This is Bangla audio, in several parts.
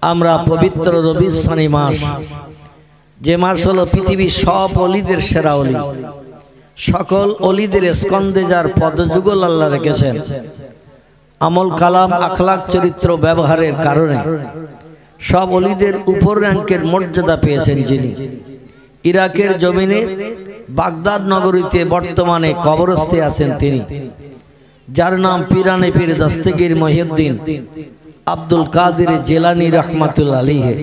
আমরা পবিত্র রবিউল সানি মাস, যে মাস হলো পৃথিবীর সব অলিদের সেরা অলি, সকল অলিদের স্কন্ধে যার পদযুগল আল্লাহ রেখেছেন। আমল কালাম আখলাক চরিত্র ব্যবহারের কারণে সব অলিদের উপর র্যাঙ্কের মর্যাদা পেয়েছেন যিনি। ইরাকের জমিনে বাগদাদ নগরীতে বর্তমানে কবরস্থে আছেন তিনি, যার নাম পিরানে পীর দস্তগীর মহিউদ্দিন আব্দুল কাদের জিলানী রহমাতুল্লাহ আলাইহি।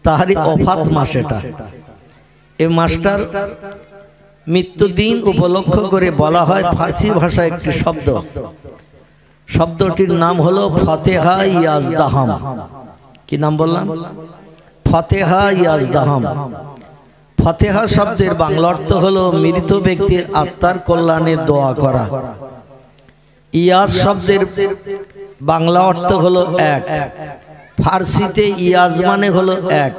তাহারি ওফাত মাস এটা। এই মাসটার মৃত্যুদিন উপলক্ষ করে বলা হয় ফার্সি ভাষায় একটি শব্দ, শব্দটির নাম হলো ফাতেহা ইয়াজদাহাম। কি নাম বললাম? ফাতেহা ইয়াজদাহাম। ফাতেহা শব্দের বাংলা অর্থ হলো মৃত ব্যক্তির আত্মার কল্যাণে দোয়া করা। ইয়াজ শব্দের বাংলা অর্থ হলো এক, ফার্সিতে ইয়াজ মানে হলো এক,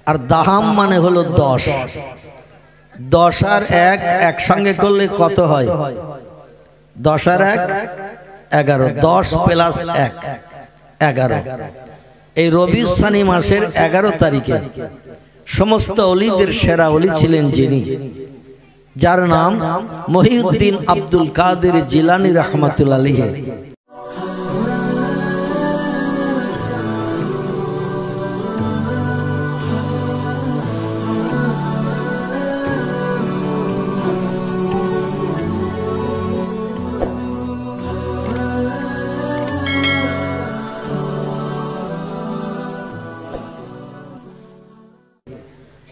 আর দাহাম মানে হলো 10। 10 আর 1 একসঙ্গে করলে কত হয়? 10 আর 1 11। 10 প্লাস 1 11। এই রবিউল সানি মাসের 11 তারিখে সমস্ত অলিদের সেরা অলি ছিলেন যিনি, যার নাম মহিউদ্দিন আব্দুল কাদের জিলানী রহমাতুল্লাহ আলাইহি।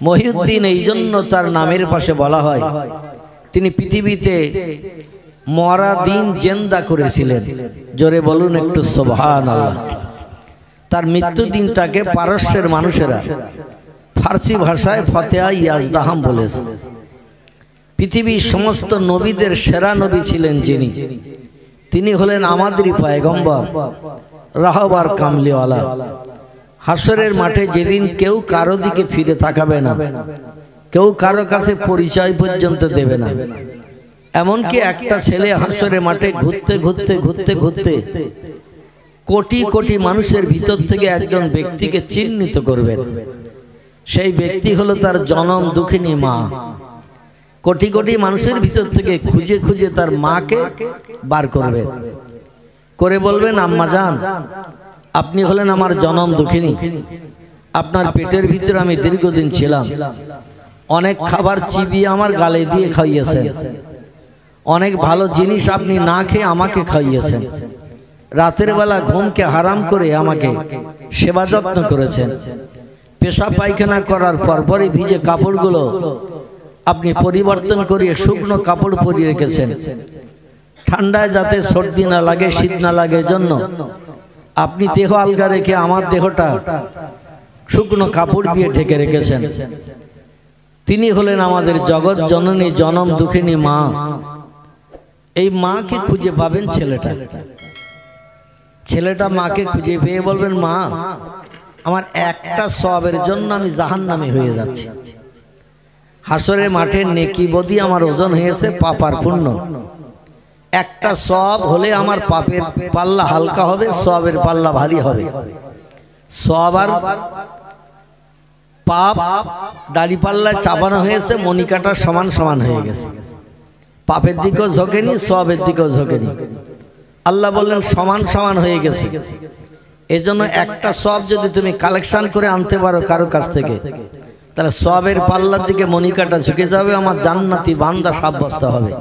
মহিউদ্দিন এই জন্য তার নামের পাশে বলা হয়, তিনি পৃথিবীতে মরা দিন জেন্দা করেছিলেন। জোরে বলুন একটু সুবহানাল্লাহ। তার মৃত্যু দিনটাকে পারস্যের মানুষেরা ফার্সি ভাষায় ফাতেহা ইয়াজদাহাম বলেছে। পৃথিবীর সমস্ত নবীদের সেরা নবী ছিলেন যিনি, তিনি হলেন আমাদেরই পয়গম্বর রাহবার কামলিওয়ালা। হাসরের মাঠে যেদিন কেউ কারো দিকে ফিরে তাকাবে না, কেউ কারো কাছে পরিচয় পর্যন্ত দেবে না, এমনকি একটা ছেলে হাসরের মাঠে ঘুরতে ঘুরতে ঘুরতে ঘুরতে কোটি কোটি মানুষের ভিতর থেকে একজন ব্যক্তিকে চিহ্নিত করবেন। সেই ব্যক্তি হলো তার জনম দুঃখিনী মা। কোটি কোটি মানুষের ভিতর থেকে খুঁজে খুঁজে তার মাকে বার করবেন, করে বলবেন, আম্মা জান, আপনি হলেন আমার জনম দুঃখিনী। আপনার পেটের ভিতরে আমি দীর্ঘদিন ছিলাম, অনেক খাবার চিবিয়ে আমার গালে দিয়ে খাইয়েছেন, অনেক ভালো জিনিস আপনি না খেয়ে আমাকে খাইয়েছেন, রাতের বেলা ঘুমকে হারাম করে আমাকে সেবা যত্ন করেছেন, পেশা পায়খানা করার পরপরই ভিজে কাপড়গুলো আপনি পরিবর্তন করিয়ে শুকনো কাপড় পরিয়ে রেখেছেন, ঠান্ডায় যাতে সর্দি না লাগে শীত না লাগে জন্য আপনি দেহ আলগা রেখে আমার দেহটা শুকনো কাপড় দিয়ে ঢেকে রেখেছেন। তিনি হলেন আমাদের জগৎ জননী জনম দুঃখিনী মা। এই মাকে খুঁজে পাবেন ছেলেটা মাকে খুঁজে পেয়ে বলবেন, মা, আমার একটা সওয়াবের জন্য আমি জাহান্নামী হয়ে যাচ্ছি। হাসরের মাঠে নেকি বদি আমার ওজন হয়েছে পাপার পুণ্য। একটা সওয়াব হলে আমার পাপের পাল্লা হালকা হবে, সওয়াবের পাল্লা ভারী হবে। সওয়াব আর পাপ দাড়ি পাল্লায় চাপানো হয়েছে, মনিকাটা সমান সমান হয়ে গেছে। পাপের দিকেও ঝোঁকেনি, সওয়াবের দিকেও ঝোঁকেনি। আল্লাহ বললেন সমান সমান হয়ে গেছে। এজন্য একটা সওয়াব যদি তুমি কালেকশন করে আনতে পারো কারো কাছ থেকে, তাহলে সওয়াবের পাল্লার দিকে মনিকাটা ঝুঁকে যাবে, আমার জান্নাতি বান্দা সাব্যস্ত হবে।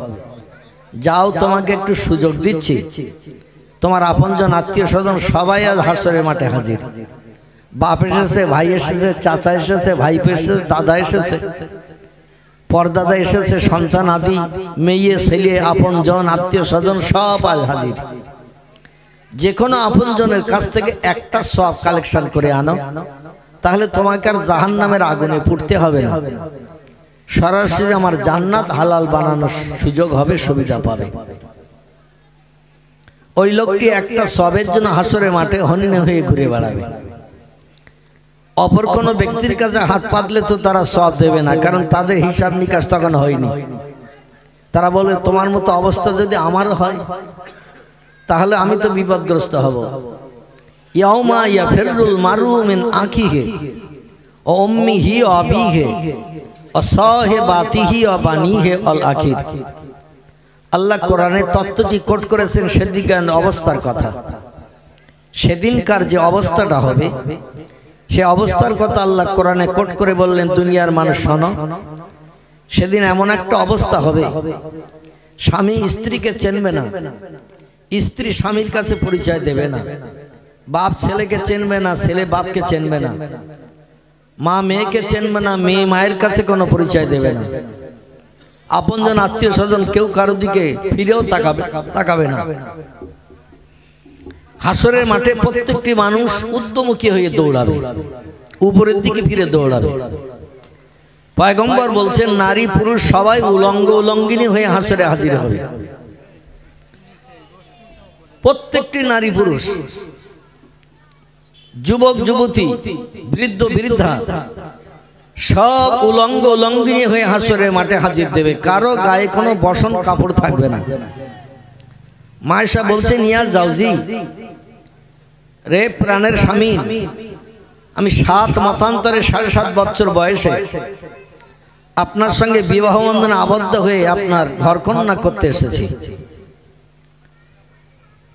যাও, তোমাকে একটু সুযোগ দিচ্ছি, তোমার আপনজন আত্মীয় স্বজন সবাই আজ হাসরের মাঠে হাজির। বাপ এসেছে, ভাই এসেছে, চাচা এসেছে, ভাইপো এসেছে, দাদা এসেছে, পরদাদা এসেছে, সন্তান আদি মেয়ে ছেলে আপনজন আত্মীয় স্বজন সব আজ হাজির। যে কোনো আপনজনের কাছ থেকে একটা সওয়াব কালেকশন করে আনো, তাহলে তোমাকে আর জাহান্নামের আগুনে পুড়তে হবে না, সরাসরি আমার জান্নাত হালাল বানানোর সুযোগ হবে, সুবিধা পাবে। ওই লোকটি একটা সওয়াবের জন্য হাসরের মাঠে হনিনে হয়ে ঘুরে বেড়াবে। অপর কোন ব্যক্তির কাছে হাত পাতলে তো তারা সওয়াব দেবে না, কারণ তাদের হিসাব নিকাশ তখন হয়নি। তারা বলবে, তোমার মতো অবস্থা যদি আমারও হয় তাহলে আমি তো বিপদগ্রস্ত হব। ইয়াউমা ইয়াফিরুল মারউ মিন আখিহি ওয়া উম্মিহি ওয়া আবিহি ওয়া সাহিবাতিহি ওয়া বানিহি আল আখির। আল্লাহ কোরআনে তত্ত্বটি কোট করেছেন সেদিনকার অবস্থার কথা। সেদিনকার যে অবস্থাটা হবে সে অবস্থার কথা আল্লাহ কোরআনে কোট করে বললেন, দুনিয়ার মানুষ শোনো, সেদিন এমন একটা অবস্থা হবে স্বামী স্ত্রীকে চিনবে না, স্ত্রী স্বামীর কাছে পরিচয় দেবে না, বাপ ছেলেকে চিনবে না, ছেলে বাপকে চিনবে না, মা মেয়েকে চিনবে না, মেয়ে মায়ের কাছে কোনো পরিচয় দেবে না, আপনজন আত্মীয় স্বজন কেউ কারো দিকে ফিরেও তাকাবে না। হাসরের মাঠে প্রত্যেকটি মানুষ উদ্যমুখী হয়ে দৌড়াবে, উপরের দিকে ফিরে দৌড়াবে। পয়গম্বর বলছেন, নারী পুরুষ সবাই উলঙ্গ উলঙ্গিনী হয়ে হাসরে হাজির হবে। প্রত্যেকটি নারী পুরুষ, যুবক যুবতী, বৃদ্ধ বৃদ্ধা সব উলঙ্গ উলঙ্গিনী হয়ে হাসরের মাঠে হাজির দেবে। কারো গায়ে কোনো বসন কাপড় থাকবে না। মায়েশা বলছেন, ইয়া জাউজি, রে প্রাণের স্বামী, আমি 7 মতান্তরে 7.5 বছর বয়সে আপনার সঙ্গে বিবাহ বন্ধনে আবদ্ধ হয়ে আপনার ঘরকন্যা করতে এসেছি।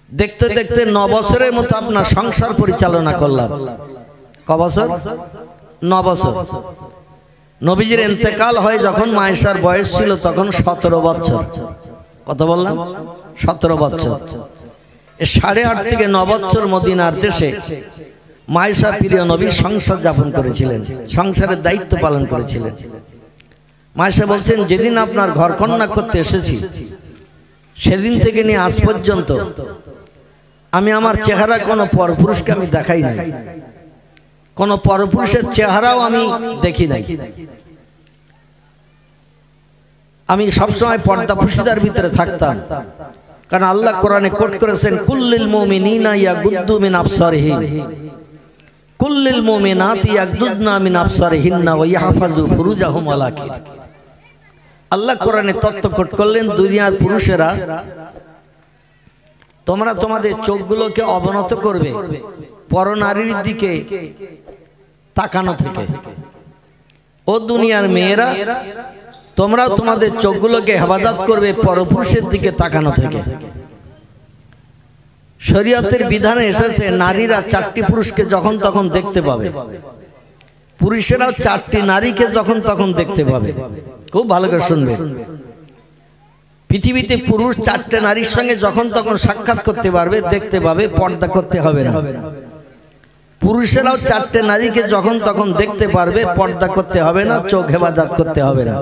দেখতে দেখতে 9 বছরের মতো আপনার সংসার পরিচালনা করলাম। ক বছর? 9 বছর। নবীজির ইন্তেকাল হয় যখন মায়েশার বয়স ছিল তখন 17 বছর। কত বললাম? 17 বছর। 8.5 থেকে 9 বছর মদিনার দেশে মায়েশা প্রিয় নবী সংসার যাপন করেছিলেন, সংসারের দায়িত্ব পালন করেছিলেন। মায়েশা বলছেন, যেদিন আপনার ঘর কন্যা করতে এসেছি সেদিন থেকে নিয়ে আজ পর্যন্ত আমি আমার চেহারা কোনো পরপুরুষকে আমি দেখাই নাই, কোন পরপুরুষের চেহারাও আমি দেখি নাই। আমি সবসময় পর্দা পুশিদার ভিতরে থাকতাম, কারণ আল্লাহ কোরআনে কোট করেছেন, কুল্লিল মুমিনিনা ইয়াগুদ্দু মিন আবসারিহিম কুল্লিল মুমিনাতি ইয়াগুদ্দুনা মিন আবসারিহিন্না ওয়া ইয়াহফাজু ফুরুজাহুম আলাকির। আল্লাহ কোরআনে তত্ত্ব কোট করলেন, দুনিয়ার পুরুষেরা তোমরা তোমাদের চোখগুলোকে অবনত করবে পরনারীর দিকে তাকানো থেকে। ও দুনিয়ার মেয়েরা, তোমরা তোমাদের চোখগুলোকে হেফাজত করবে পরপুরুষের দিকে তাকানো থেকে। শরীয়তের বিধানে এসেছে নারীরা 4টি পুরুষকে যখন তখন দেখতে পাবে, পুরুষেরাও 4টি নারীকে যখন তখন দেখতে পাবে। খুব ভালো করে শুনবে, পৃথিবীতে পুরুষ 4টে নারীর সঙ্গে যখন তখন সাক্ষাৎ করতে পারবে, দেখতে পাবে, পর্দা করতে হবে না। পুরুষেরাও 4টে নারীকে যখন তখন দেখতে পারবে, পর্দা করতে হবে না, চোখ হেফাজত করতে হবে না।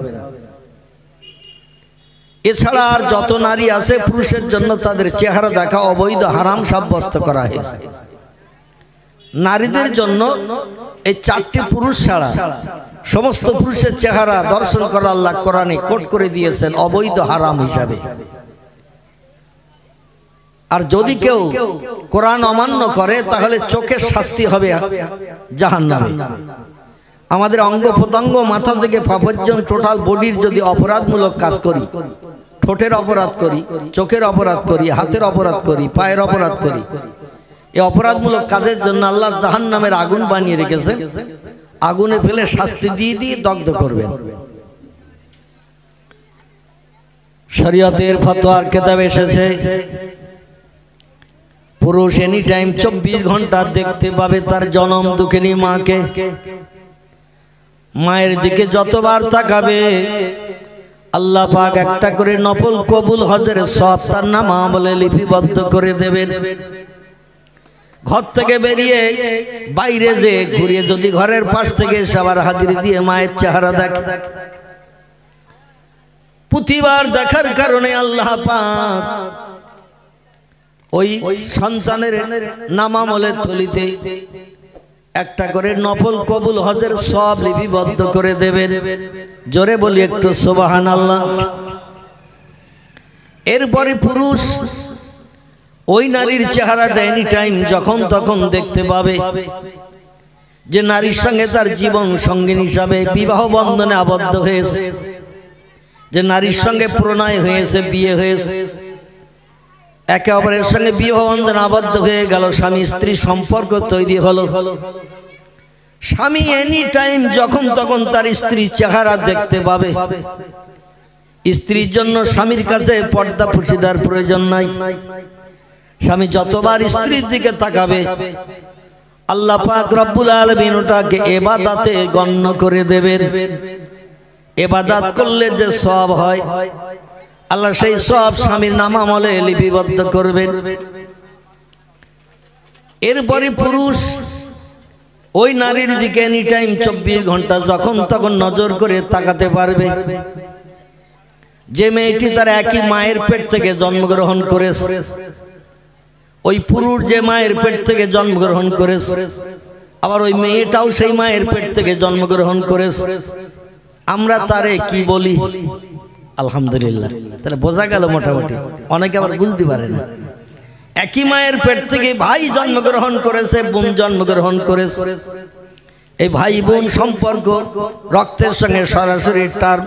এছাড়া আর যত নারী আছে পুরুষের জন্য তাদের চেহারা দেখা অবৈধ, হারাম সাব্যস্ত করা হয়েছে। নারীদের জন্য এই 4টি পুরুষ ছাড়া সমস্ত পুরুষের চেহারা দর্শন করা আল্লাহ কোরআনে কোট করে দিয়েছেন অবৈধ, হারাম হিসাবে। আর যদি কেউ কোরআন অমান্য করে তাহলে চোখের শাস্তি হবে জাহান্নামে। আমাদের অঙ্গ প্রত্যঙ্গ মাথা থেকে পা পর্যন্ত টোটাল বডির যদি অপরাধমূলক কাজ করি, ঠোঁটের অপরাধ করি, চোখের অপরাধ করি, হাতের অপরাধ করি, পায়ের অপরাধ করি, এই অপরাধমূলক কাজের জন্য আল্লাহ জাহান্নামের আগুন বানিয়ে রেখেছেন। আগুনে ফেলে শাস্তি দিয়ে দিয়ে দগ্ধ করবেন। শরীয়তের ফতোয়ার কিতাবে এসেছে, পুরুষ এনি টাইম 24 ঘন্টা দেখতে পাবে তার জনম দুঃখিনী মাকে। মায়ের দিকে যতবার তাকাবে আল্লাহ পাক একটা করে নফল কবুল হজের সওয়াব তার নামামলে লিপিবদ্ধ করে দেবেন। ঘর থেকে বেরিয়ে বাইরে যে ঘুরিয়ে যদি ঘরের পাশ থেকে সবার হাজিরি দিয়ে মায়ের চেহারা দেখে, প্রতিবার দেখার কারণে আল্লাহ পাক ওই সন্তানের নামামলের থলিতে একটা করে নফল কবুল হজের সওয়াব লিপিবদ্ধ করে দেবেন। জোরে বলি একটু সুবহানাল্লাহ। এরপরে পুরুষ ওই নারীর চেহারাটা এনি টাইম যখন তখন দেখতে পাবে, যে নারীর সঙ্গে তার জীবন সঙ্গী হিসাবে বিবাহ বন্ধনে আবদ্ধ হয়েছে, যে নারীর সঙ্গে প্রণয় হয়েছে, বিয়ে হয়েছে। একে অপরের সঙ্গে বিবাহ বন্ধনে আবদ্ধ হয়ে গেল, স্বামী স্ত্রী সম্পর্ক তৈরি হলো। স্বামী এনি টাইম যখন তখন তার স্ত্রীর চেহারা দেখতে পাবে। স্ত্রীর জন্য স্বামীর কাছে পর্দা পুশিদার প্রয়োজন নাই। স্বামী যতবার স্ত্রীর দিকে তাকাবে আল্লাহ পাক রব্বুল আলামিন ওটাকে ইবাদতে গণ্য করে দেবেন। ইবাদত করলে যে সওয়াব হয় আল্লাহ সেই সওয়াব স্বামীর নামামলে লিপিবদ্ধ করবেন। এরপরে পুরুষ ওই নারীর দিকে এনি টাইম 24 ঘন্টা যখন তখন নজর করে তাকাতে পারবে। যে মেয়েটি তার একই মায়ের পেট থেকে জন্মগ্রহণ করেছে, ওই পুরুষ যে মায়ের পেট থেকে জন্মগ্রহণ করেছে, আবার ওই মেয়েটাও সেই মায়ের পেট থেকে জন্মগ্রহণ করেছে। আমরা তারে কি বলি? আলহামদুলিল্লাহ। তাহলে বোঝা গেল মোটামুটি। অনেকে আবার বুঝতে পারে না। একই মায়ের পেট থেকে ভাই জন্মগ্রহণ করেছে, বোন জন্মগ্রহণ করেছে। এই ভাই বোন সম্পর্ক রক্তের সঙ্গে সরাসরি টার।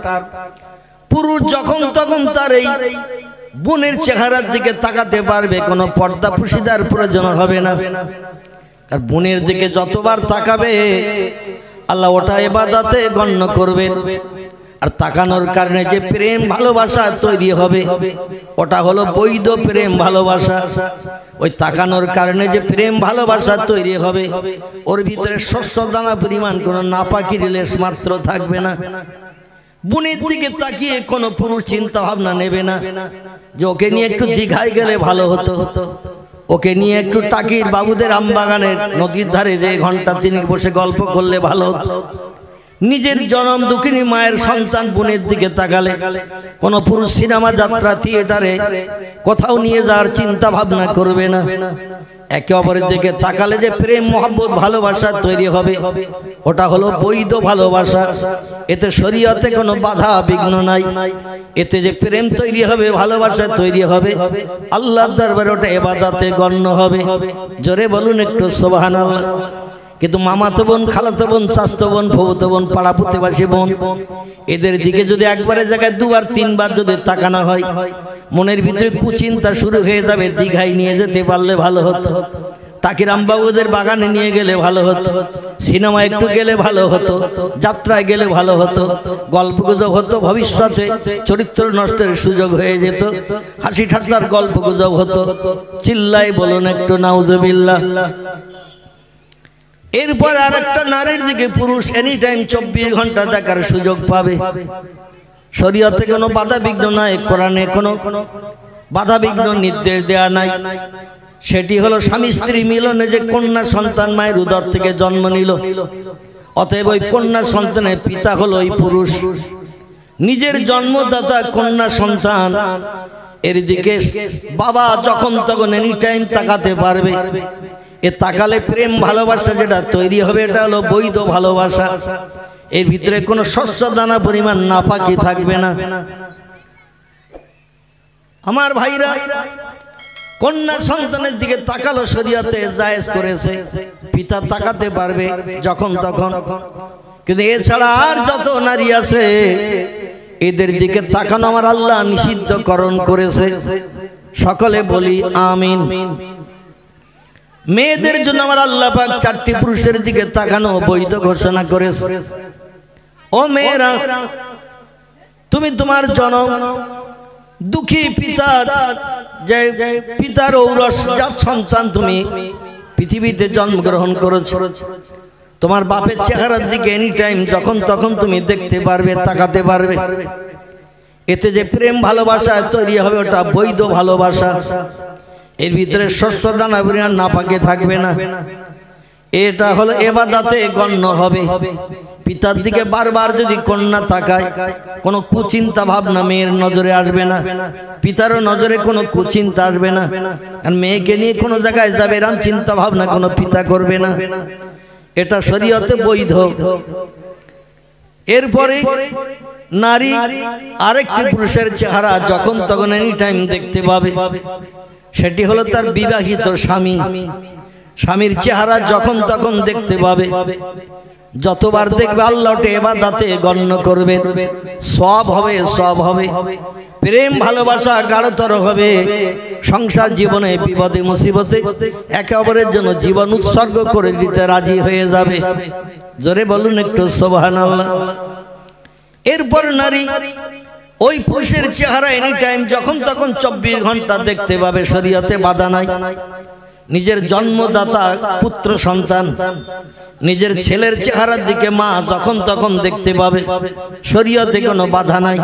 পুরুষ যখন তখন তার এই বোনের চেহারার দিকে তাকাতে পারবে, কোনো পর্দা পুশিদার প্রয়োজন হবে না। আর বোনের দিকে যতবার তাকাবে আল্লাহ ওটা ইবাদতে গণ্য করবেন। আর তাকানোর কারণে যে প্রেম ভালোবাসা তৈরি হবে ওটা হলো বৈধ প্রেম ভালোবাসা। ওই তাকানোর কারণে যে প্রেম ভালোবাসা তৈরি হবে ওর ভিতরে শস্য দানা পরিমাণ কোনো নাপাকির লেশ মাত্র থাকবে না। বোনের দিকে তাকিয়ে কোনো পুরুষ চিন্তা ভাবনা নেবে না যে ওকে নিয়ে একটু দীঘায় গেলে ভালো হতো, ওকে নিয়ে একটু টাকির বাবুদের আমবাগানের নদীর ধারে যে ঘন্টা তিনি বসে গল্প করলে ভালো হতো। নিজের জনম দুঃখিনী মায়ের সন্তান বোনের দিকে তাকালে কোনো পুরুষ সিনেমা যাত্রা থিয়েটারে কোথাও নিয়ে যাওয়ার চিন্তা ভাবনা করবে না। একে অপরের দিকে তাকালে যে প্রেম মহব্বত ভালোবাসা তৈরি হবে ওটা হলো বৈধ ভালোবাসা। এতে শরীয়তে কোনো বাধা বিঘ্ন নাই। এতে যে প্রেম তৈরি হবে ভালোবাসা তৈরি হবে আল্লাহর দরবারে ওটা ইবাদতে গণ্য হবে। জোরে বলুন একটু সুবহানাল্লাহ। কিন্তু মামাতো বোন, খালাতো বোন, চাচাতো বোন, ফুফুতো বোন, পাড়া প্রতিবেশী বোন এদের দিকে যদি একবারের জায়গায় দুবার তিনবার যদি তাকানো হয় মনের ভিতরে কুচিন্তা শুরু হয়ে যাবে। দীঘায় নিয়ে যেতে পারলে ভালো হতো, টাকিরাম বাবুদের বাগানে নিয়ে গেলে ভালো হতো, সিনেমা একটু গেলে ভালো হতো, যাত্রায় গেলে ভালো হতো, গল্প গুজব হতো, ভবিষ্যতে চরিত্র নষ্টের সুযোগ হয়ে যেত, হাসি ঠাট্টার গল্প গুজব হতো। চিল্লাই বলুন একটু নাউজুবিল্লাহ। এরপর আর একটা নারীর দিকে পুরুষ এনি টাইম 24 ঘন্টা দেখার সুযোগ পাবে। শরীয়তে কোনো বাধা বিঘ্ন নাই, কোরআনে কোনো বাধা বিঘ্ন নির্দেশ দেয়া নাই। সেটি হলো স্বামী স্ত্রী মিলনে যে কন্যা সন্তান মায়ের উদর থেকে জন্ম নিল, অতএব ওই কন্যা সন্তানের পিতা হলো ওই পুরুষ। নিজের জন্মদাতা কন্যা সন্তান এর দিকে বাবা যখন তখন এনি টাইম তাকাতে পারবে। এ তাকালে প্রেম ভালোবাসা যেটা তৈরি হবে এটা হলো বৈধ ভালোবাসা। এর ভিতরে কোনো শস্য দানা পরিমাণ নাপাকি থাকবে না। আমার ভাইরা, কন্যা সন্তানের দিকে তাকালো শরীয়তে জায়েজ করেছে, পিতা তাকাতে পারবে যখন তখন। কিন্তু এছাড়া আর যত নারী আছে এদের দিকে তাকানো আমার আল্লাহ নিষিদ্ধকরণ করেছে। সকলে বলি আমিন। মেয়েদের জন্য আমার আল্লাহ পাক 4টি পুরুষের দিকে তাকানো বৈধ ঘোষণা করেছে। ও মেয়েরা, তুমি তোমার জনম দুঃখী পিতার যে পিতার ঔরসজাত সন্তান তুমি পৃথিবীতে জন্মগ্রহণ করেছ, তোমার বাপের চেহারার দিকে এনি টাইম যখন তখন তুমি দেখতে পারবে, তাকাতে পারবে। এতে যে প্রেম ভালোবাসা তৈরি হবে ওটা বৈধ ভালোবাসা। এর ভিতরে শস্য দানা পরিমাণ নাপাকে থাকবে না। এটা হলো ইবাদতে গণ্য হবে। পিতার দিকে বারবার যদি কন্যা তাকায় কোনো কুচিন্তা ভাবনা মেয়ের নজরে আসবে না, পিতারও নজরে কোনো কুচিন্তা আসবে না। আর মেয়েকে নিয়ে কোনো জায়গায় যাবে এরকম চিন্তা ভাবনা কোনো পিতা করবে না। এটা শরীয়তে বৈধ। এরপরে নারী আরেকটি পুরুষের চেহারা যখন তখন এনি টাইম দেখতে পাবে, সেটি হলো তার বিবাহিত স্বামী। স্বামীর চেহারা যখন তখন দেখতে পাবে। যতবার দেখবে আল্লাহ ইবাদতে গণ্য করবে, সওয়াব হবে, সওয়াব হবে। প্রেম ভালোবাসা গাঢ়তর হবে, সংসার জীবনে বিপদে মুসিবতে একে অপরের জন্য জীবন উৎসর্গ করে দিতে রাজি হয়ে যাবে। জোরে বলুন একটু সুবহানাল্লাহ। এরপর নারী ওই পুরুষের চেহারা এনি টাইম যখন তখন 24 ঘন্টা দেখতে পাবে, শরীয়তে বাধা নাই। নিজের জন্মদাতা পুত্র সন্তান, নিজের ছেলের চেহারার দিকে মা যখন তখন দেখতে পাবে, শরীয়তে কোনো বাধা নাই।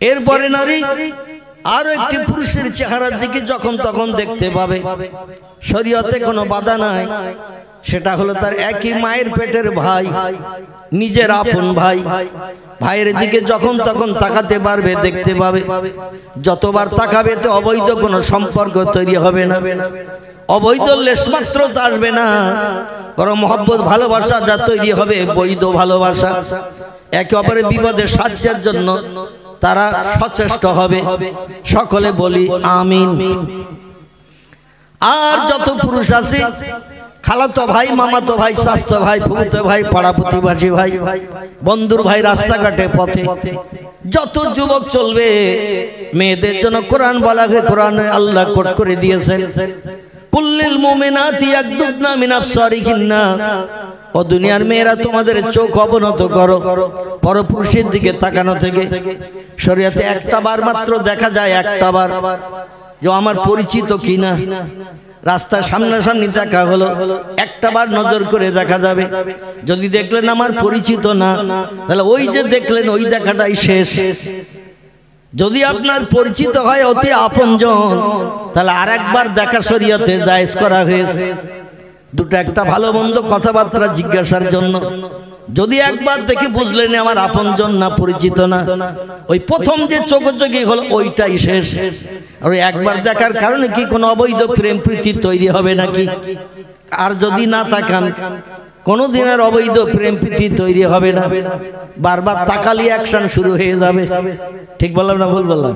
এরপরে নারী আরো একটি পুরুষের চেহারার দিকে যখন তখন দেখতে পাবে, শরীয়তে কোনো বাধা নাই। সেটা হলো তার একই মায়ের পেটের ভাই, নিজের আপন ভাই। ভাইয়ের দিকে যখন তখন তাকাতে পারবে, দেখতে পাবে। যতবার তাকাবে তো অবৈধ কোনো সম্পর্ক তৈরি হবে না, অবৈধ লেশমাত্র আসবে না, বরং মহব্বত ভালোবাসা যা তৈরি হবে বৈধ ভালোবাসা। একে অপরের বিপদে সাহায্যের জন্য তারা সচেষ্ট হবে। সকলে বলি আমিন। আর যত পুরুষ আছে, খালাতো ভাই, মামাতো ভাই, শাস্তো ভাই, ফুফুতো ভাই, পাড়া প্রতিবেশী ভাই, বন্ধুর ভাই, রাস্তাঘাটে পথে যত যুবক চলবে, মেয়েদের জন্য কোরআন বলা হয়, কোরআনে আল্লাহ কোট করে দিয়েছেন, কুল্লিল মুমিনাতি ইয়াগদুদনা মিন আবসারিহিন্না। ও দুনিয়ার মেয়েরা, তোমাদের চোখ অবনত করো পরপুরুষের দিকে তাকানো থেকে। শরীয়তে একটা বার মাত্র দেখা যায়, একটা বার, যে আমার পরিচিত কিনা। রাস্তার সামনাসামনি দেখা হলো, একটা বার নজর করে দেখা যাবে। যদি দেখলেন আমার পরিচিত না, তাহলে ওই যে দেখলেন ওই দেখাটাই শেষ। যদি আপনার পরিচিত হয় অতি আপনজন, তাহলে আরেকবার দেখা শরীয়তে জায়েজ করা হয়েছে। দুটো একটা ভালো মন্দ কথাবার্তা জিজ্ঞাসার জন্য। যদি একবার দেখে বুঝলেন আমার আপনজন না, পরিচিত না, ওই প্রথম যে চোখোচোখি হলো ওইটাই শেষ। আর ওই একবার দেখার কারণে কি কোনো অবৈধ প্রেম প্রীতি তৈরি হবে নাকি? আর যদি না তাকান, কোনোদিন আর অবৈধ প্রেম প্রীতি তৈরি হবে না। বারবার তাকালে অ্যাকশন শুরু হয়ে যাবে। ঠিক বললাম না ভুল বললাম?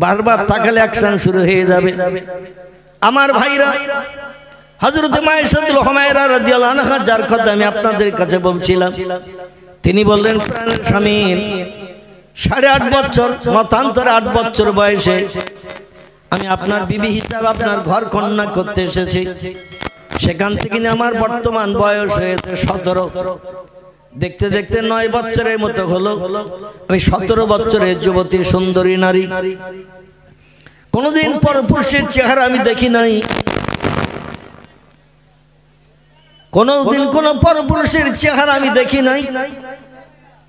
বারবার তাকালে অ্যাকশন শুরু হয়ে যাবে। আমার ভাইরা, হযরত মায়েশাতুল হুমায়রা রাদিয়াল্লাহু আনহা, যার কথা আমি আপনাদের কাছে বলছিলাম, তিনি বললেন, প্রাণের স্বামী, 8.5 বছর, মতান্তরে 8 বছর বয়সে আমি আপনার বিবি হিসাবে আপনার ঘর কন্যা করতে এসেছি। সেখান থেকে আমার বর্তমান বয়স হয়েছে 17। দেখতে দেখতে 9 বছরের মতো হলো, আমি 17 বছরের যুবতী সুন্দরী নারী। কোনোদিন পরপুরুষের চেহারা আমি দেখি নাই, কোনদিন কোন পরপুরুষের চেহারা আমি দেখি নাই,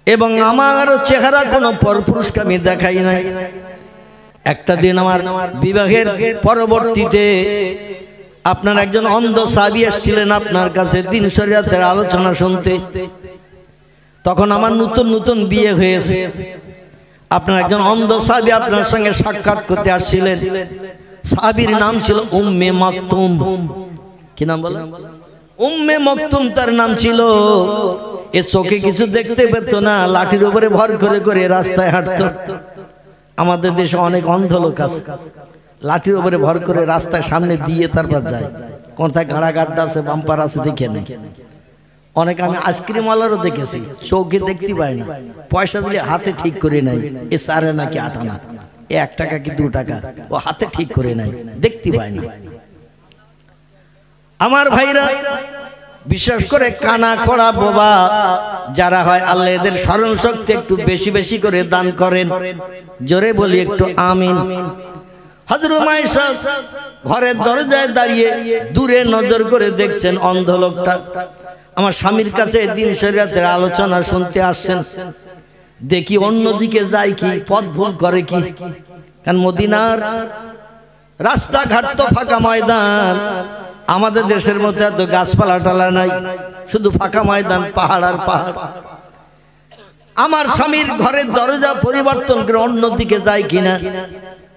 এবং আমার চেহারা কোন পরপুরুষকে আমি দেখাই নাই। একটা দিন আমার বিবাহের পরবর্তীতে আপনার একজন অন্ধ সাহাবী এসেছিলেন আপনার কাছে দিন শরিয়াতের আলোচনা শুনতে। তখন আমার নতুন নতুন বিয়ে হয়েছে। আপনার একজন অন্ধ সাহাবী আপনার সঙ্গে সাক্ষাৎ করতে আসছিলেন। সাহাবীর নাম ছিল উম্মে মাকতুম। কি নাম বলেন? উম্মে মাকতুম তার নাম ছিল। এ চোখে কিছু দেখতে পেত না, লাঠির উপরে ভর করে করে রাস্তায় হাঁটতো। আমাদের দেশে অনেক অন্ধ লোক আছে, লাঠির উপরে ভর করে রাস্তায় সামনে দিয়ে তারপর যায়। কোথায় গাড়া গাড্ডা আছে, বাম্পার আছে দেখে নেই। অনেক আমি আইসক্রিম ওয়ালারও দেখেছি, চোখে দেখতে পায় না, পয়সা দিলে হাতে ঠিক করে নেয়। এ সারে নাকি 8 আনা, এ 1 টাকা কি 2 টাকা, ও হাতে ঠিক করে নেয়, দেখতে পায় না। আমার ভাইরা, বিশেষ করে কানা খোড়া বোবা যারা হয়, আল্লাহ এদের স্মরণ শক্তি একটু বেশি বেশি করে দান করেন। জোরে বলি একটু আমিন। হযরত মায়েশা ঘরের দরজায় দাঁড়িয়ে দূরে নজর করে দেখছেন অন্ধ লোকটা আমার স্বামীর কাছে দিন শরিয়াতের আলোচনা শুনতে আসছেন। দেখি অন্যদিকে যায় কি, পথ ভুল করে কি। কারণ মদিনার রাস্তাঘাট তো ফাঁকা ময়দান, আমাদের দেশের মধ্যে এত গাছপালা টালা নাই, শুধু ফাঁকা ময়দান, পাহাড় আর পাহাড়। আমার স্বামীর ঘরের দরজা পরিবর্তন করে অন্যদিকে যায় কিনা।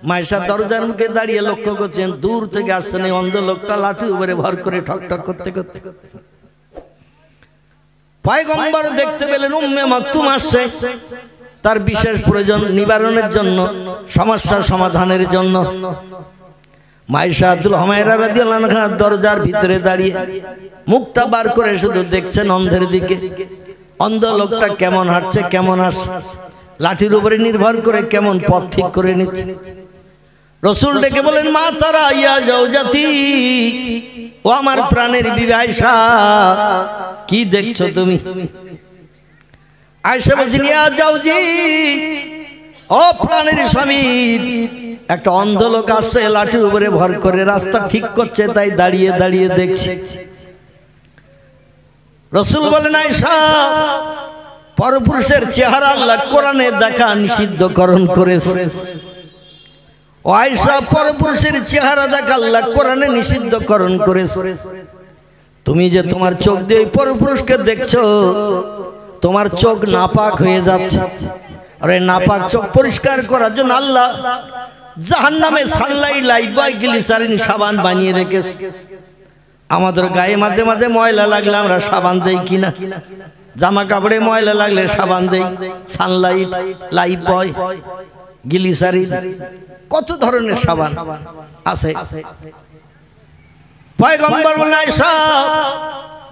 মায়েশা দরজার মুখে দাঁড়িয়ে লক্ষ্য করছেন, দূর থেকে আসছেন এই অন্ধ লোকটা লাঠি উপরে ভর করে ঠক ঠক করতে করতে। পয়গম্বর দেখতে পেলেন উম্মে মাকতুম আসছে, তার বিশেষ প্রয়োজন নিবারণের জন্য, সমস্যার সমাধানের জন্য। মায়েশাতুল হুমায়রা রাদিয়াল্লাহু আনহা দরজার ভিতরে দাঁড়িয়ে মুখটা বার করে শুধু দেখছেন অন্ধের দিকে। অন্ধ লোকটা কেমন হাঁটছে, কেমন আসছে। লাঠির উপরে নির্ভর করে কেমন পথ ঠিক করে নিচ্ছে। রসুল ডেকে বলেন, মা তারা ইয়া জাওজাতি, ও আমার প্রাণের বিবি আয়েশা, কি দেখছো তুমি? আয়েশা বলছেন, ইয়া জাওজি, ও প্রাণের স্বামী, একটা অন্ধ লোক আসছে, লাঠির উপরে ভর করে রাস্তা ঠিক করছে, তাই দাঁড়িয়ে দাঁড়িয়ে দেখছি। রসুল বলেন, আয়েশা, পরপুরুষের চেহারা আল্লাহ কোরআনে দেখা নিষিদ্ধকরণ করেছে। ও আয়েশা, পরপুরুষের চেহারা দেখা আল্লাহ কোরআনে নিষিদ্ধকরণ করেছে। তুমি যে তোমার চোখ দিয়ে পরপুরুষকে দেখছো, তোমার চোখ নাপাক হয়ে যাচ্ছে। আরে নাপাক চোখ পরিষ্কার করার জন্য আল্লাহ জাহান্নামে সানলাইট, লাইফবয়, গ্লিসারিন সাবান বানিয়ে রেখেছে। আমাদের গায়ে মাঝে মাঝে ময়লা লাগলে আমরা সাবান দেই কিনা? জামা কাপড়ে ময়লা লাগলে সাবান দেই, সানলাইট, লাইফবয়, গ্লিসারিন, কত ধরনের সাবান আছে। পয়গম্বর বলেন, আয়েশা,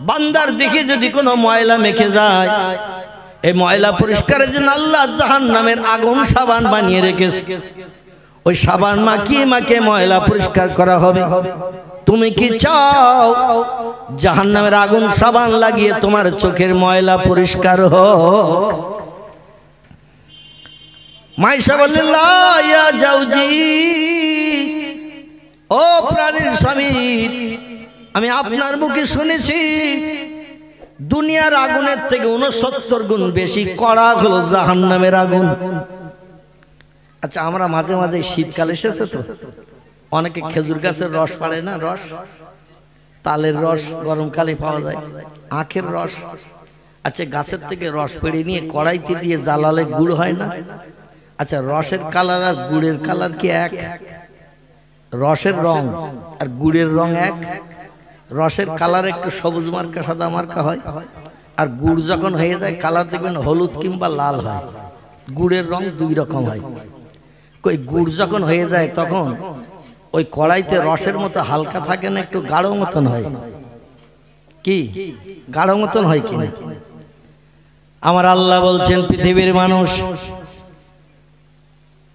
বান্দার দিকে যদি কোনো ময়লা মেখে যায়, এই ময়লা পরিষ্কারের জন্য আল্লাহ জাহান্নামের আগুন সাবান বানিয়ে রেখেছে। ওই সাবান মাখিয়ে মাখিয়ে ময়লা পরিষ্কার করা হবে। তুমি কি চাও জাহান্নামের আগুন সাবান লাগিয়ে তোমার চোখের ময়লা পরিষ্কার হোক? মায়েশা বললেন, লা ইয়া জাওজি, ও প্রাণের স্বামী, আমি আপনার মুখে শুনেছি দুনিয়ার আগুনের থেকে 69 গুণ বেশি কড়া হলো জাহান্নামের আগুন। আচ্ছা, আমরা মাঝে মাঝে শীতকাল এসেছে তো, অনেকে খেজুর গাছের রস পাড়ে না, রস, তালের রস গরমকালে পাওয়া যায়, আখের রস। আচ্ছা, গাছের থেকে রস পেড়ে নিয়ে কড়াইতে দিয়ে জ্বালালে গুড় হয় না? আচ্ছা, রসের কালার আর গুড়ের কালার কি এক? রসের রং আর গুড়ের রং এক? রসের কালার একটু সবুজ মার্কা, সাদা মার্কা হয়, আর গুড় যখন হয়ে যায় কালার দেখবেন হলুদ কিংবা লাল হয়। গুড়ের রং দুই রকম হয়। কই গুড় যখন হয়ে যায় তখন ওই কড়াইতে রসের মতো হালকা থাকে না, একটু গাঢ় মতন হয়। কি গাঢ় মতন হয় কিনা? আমার আল্লাহ বলছেন, পৃথিবীর মানুষ,